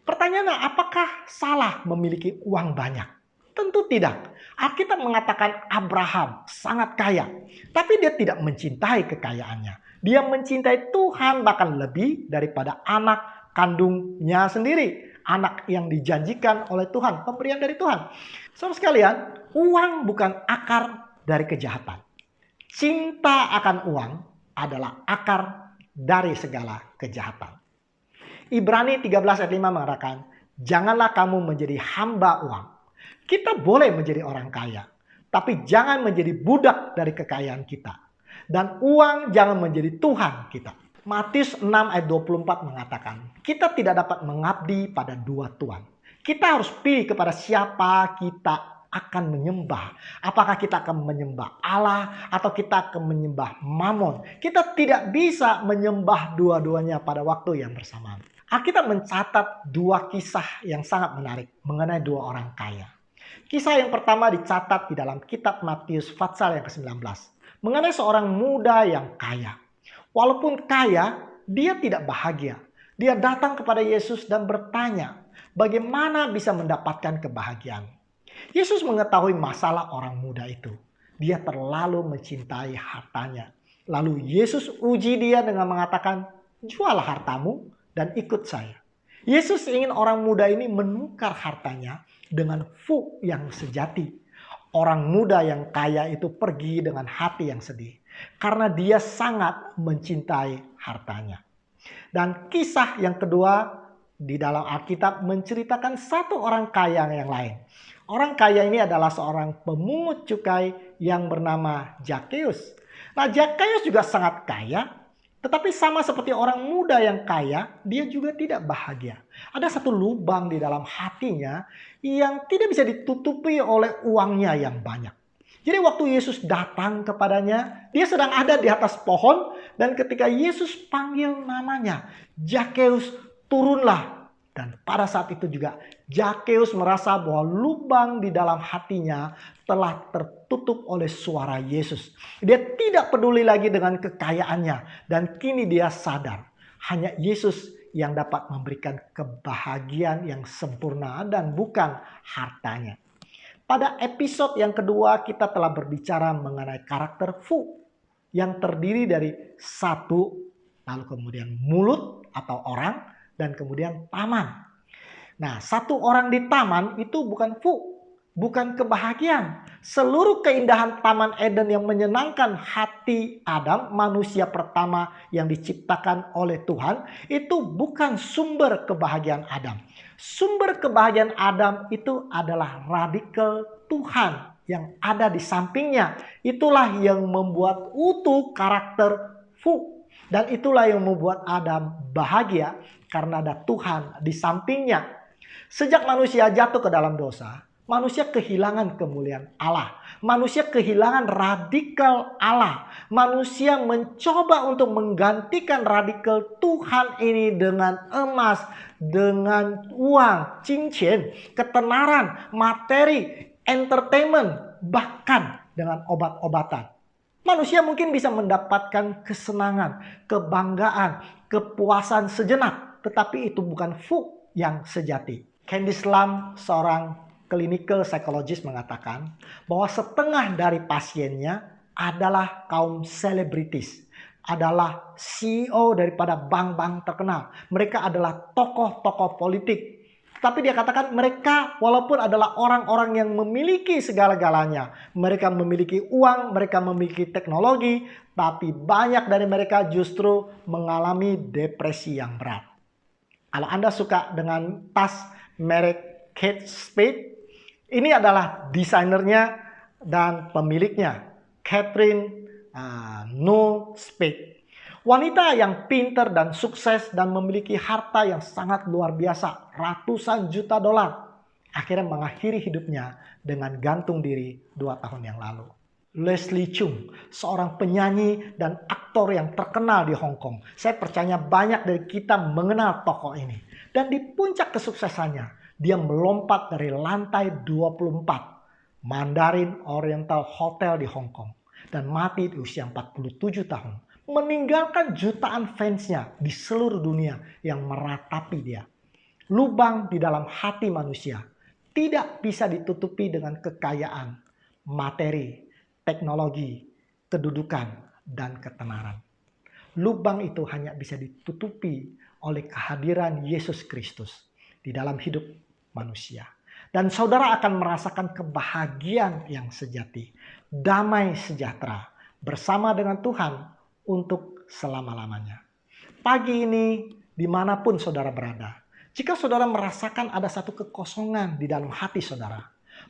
Pertanyaannya, apakah salah memiliki uang banyak? Tentu tidak. Alkitab mengatakan Abraham sangat kaya, tapi dia tidak mencintai kekayaannya. Dia mencintai Tuhan bahkan lebih daripada anak kandungnya sendiri. Anak yang dijanjikan oleh Tuhan, pemberian dari Tuhan. Saudara sekalian, uang bukan akar dari kejahatan. Cinta akan uang adalah akar dari segala kejahatan. Ibrani 13 ayat 5 mengatakan, janganlah kamu menjadi hamba uang. Kita boleh menjadi orang kaya, tapi jangan menjadi budak dari kekayaan kita. Dan uang jangan menjadi Tuhan kita. Matius 6 ayat 24 mengatakan, kita tidak dapat mengabdi pada 2 tuan. Kita harus pilih kepada siapa kita akan menyembah. Apakah kita akan menyembah Allah atau kita akan menyembah Mammon. Kita tidak bisa menyembah dua-duanya pada waktu yang bersamaan. Alkitab mencatat 2 kisah yang sangat menarik mengenai 2 orang kaya. Kisah yang pertama dicatat di dalam kitab Matius pasal yang ke-19. Mengenai seorang muda yang kaya. Walaupun kaya, dia tidak bahagia. Dia datang kepada Yesus dan bertanya, bagaimana bisa mendapatkan kebahagiaan? Yesus mengetahui masalah orang muda itu. Dia terlalu mencintai hartanya. Lalu Yesus uji dia dengan mengatakan, jualah hartamu dan ikut saya. Yesus ingin orang muda ini menukar hartanya dengan fu yang sejati. Orang muda yang kaya itu pergi dengan hati yang sedih karena dia sangat mencintai hartanya. Dan kisah yang kedua di dalam Alkitab menceritakan satu orang kaya yang lain. Orang kaya ini adalah seorang pemungut cukai yang bernama Zakheus. Nah, Zakheus juga sangat kaya, tetapi sama seperti orang muda yang kaya, dia juga tidak bahagia. Ada satu lubang di dalam hatinya yang tidak bisa ditutupi oleh uangnya yang banyak. Jadi waktu Yesus datang kepadanya, dia sedang ada di atas pohon, dan ketika Yesus panggil namanya, Zakheus, turunlah. Dan pada saat itu juga Zakheus merasa bahwa lubang di dalam hatinya telah tertutup oleh suara Yesus. Dia tidak peduli lagi dengan kekayaannya, dan kini dia sadar hanya Yesus yang dapat memberikan kebahagiaan yang sempurna dan bukan hartanya. Pada episode yang kedua kita telah berbicara mengenai karakter Fu yang terdiri dari satu, lalu kemudian mulut atau orang, dan kemudian taman. Nah, satu orang di taman itu bukan Fu, bukan kebahagiaan. Seluruh keindahan Taman Eden yang menyenangkan hati Adam, manusia pertama yang diciptakan oleh Tuhan, itu bukan sumber kebahagiaan Adam. Sumber kebahagiaan Adam itu adalah radikal Tuhan yang ada di sampingnya. Itulah yang membuat utuh karakter Fu. Dan itulah yang membuat Adam bahagia karena ada Tuhan di sampingnya. Sejak manusia jatuh ke dalam dosa, manusia kehilangan kemuliaan Allah. Manusia kehilangan radikal Allah. Manusia mencoba untuk menggantikan radikal Tuhan ini dengan emas, dengan uang, cincin, ketenaran, materi, entertainment, bahkan dengan obat-obatan. Manusia mungkin bisa mendapatkan kesenangan, kebanggaan, kepuasan sejenak, tetapi itu bukan Fu yang sejati. Candice Lam, seorang clinical psychologist, mengatakan bahwa setengah dari pasiennya adalah kaum selebritis, adalah CEO daripada bank-bank terkenal. Mereka adalah tokoh-tokoh politik. Tapi dia katakan mereka walaupun adalah orang-orang yang memiliki segala-galanya. Mereka memiliki uang, mereka memiliki teknologi. Tapi banyak dari mereka justru mengalami depresi yang berat. Kalau Anda suka dengan tas merek Kate Spade, ini adalah desainernya dan pemiliknya, Catherine No Spade. Wanita yang pintar dan sukses dan memiliki harta yang sangat luar biasa, ratusan juta dolar, akhirnya mengakhiri hidupnya dengan gantung diri 2 tahun yang lalu. Leslie Cheung, seorang penyanyi dan aktor yang terkenal di Hong Kong. Saya percaya banyak dari kita mengenal tokoh ini. Dan di puncak kesuksesannya, dia melompat dari lantai 24 Mandarin Oriental Hotel di Hong Kong dan mati di usia 47 tahun. Meninggalkan jutaan fansnya di seluruh dunia yang meratapi dia. Lubang di dalam hati manusia tidak bisa ditutupi dengan kekayaan, materi, teknologi, kedudukan, dan ketenaran. Lubang itu hanya bisa ditutupi oleh kehadiran Yesus Kristus di dalam hidup manusia. Dan saudara akan merasakan kebahagiaan yang sejati, damai sejahtera bersama dengan Tuhan untuk selama-lamanya. Pagi ini, dimanapun saudara berada, jika saudara merasakan ada satu kekosongan di dalam hati saudara,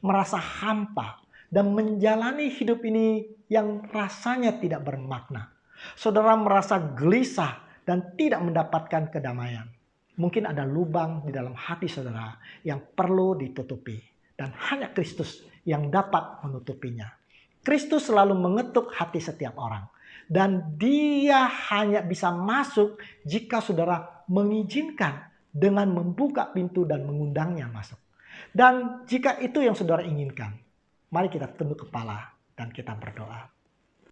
merasa hampa, dan menjalani hidup ini yang rasanya tidak bermakna, saudara merasa gelisah dan tidak mendapatkan kedamaian, mungkin ada lubang di dalam hati saudara yang perlu ditutupi, dan hanya Kristus yang dapat menutupinya. Kristus selalu mengetuk hati setiap orang. Dan dia hanya bisa masuk jika saudara mengizinkan dengan membuka pintu dan mengundangnya masuk. Dan jika itu yang saudara inginkan, mari kita tunduk kepala dan kita berdoa.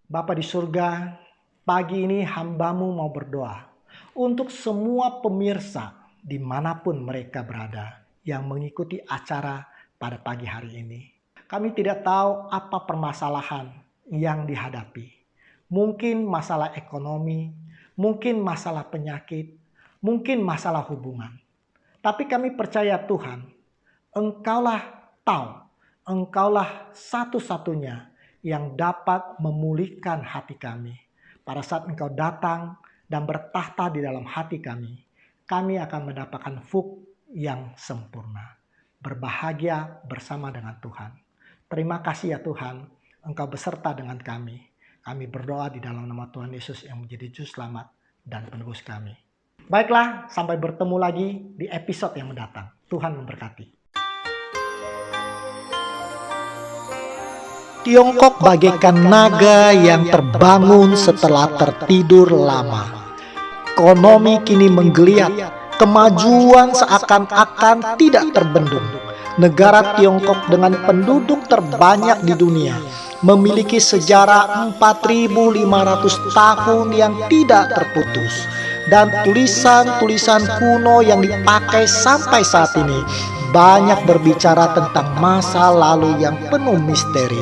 Bapa di surga, pagi ini hamba-Mu mau berdoa untuk semua pemirsa dimanapun mereka berada yang mengikuti acara pada pagi hari ini. Kami tidak tahu apa permasalahan yang dihadapi. mungkin masalah ekonomi, mungkin masalah penyakit, mungkin masalah hubungan. Tapi kami percaya Tuhan, Engkaulah tahu, Engkaulah satu-satunya yang dapat memulihkan hati kami. Pada saat Engkau datang dan bertahta di dalam hati kami akan mendapatkan fuk yang sempurna. Berbahagia bersama dengan Tuhan. Terima kasih ya Tuhan, Engkau beserta dengan kami. Kami berdoa di dalam nama Tuhan Yesus yang menjadi juru selamat dan penebus kami. Baiklah, sampai bertemu lagi di episode yang mendatang. Tuhan memberkati. Tiongkok bagaikan naga yang terbangun setelah tertidur lama. Ekonomi kini menggeliat, kemajuan seakan-akan tidak terbendung. Negara Tiongkok dengan penduduk terbanyak di dunia memiliki sejarah 4.500 tahun yang tidak terputus. Dan tulisan-tulisan kuno yang dipakai sampai saat ini banyak berbicara tentang masa lalu yang penuh misteri.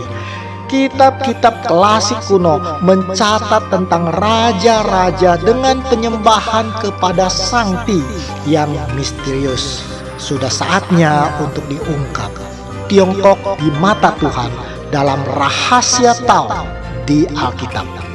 Kitab-kitab klasik kuno mencatat tentang raja-raja dengan penyembahan kepada Sang Ti yang misterius. Sudah saatnya untuk diungkap. Tiongkok di mata Tuhan dalam rahasia Tao di Alkitab.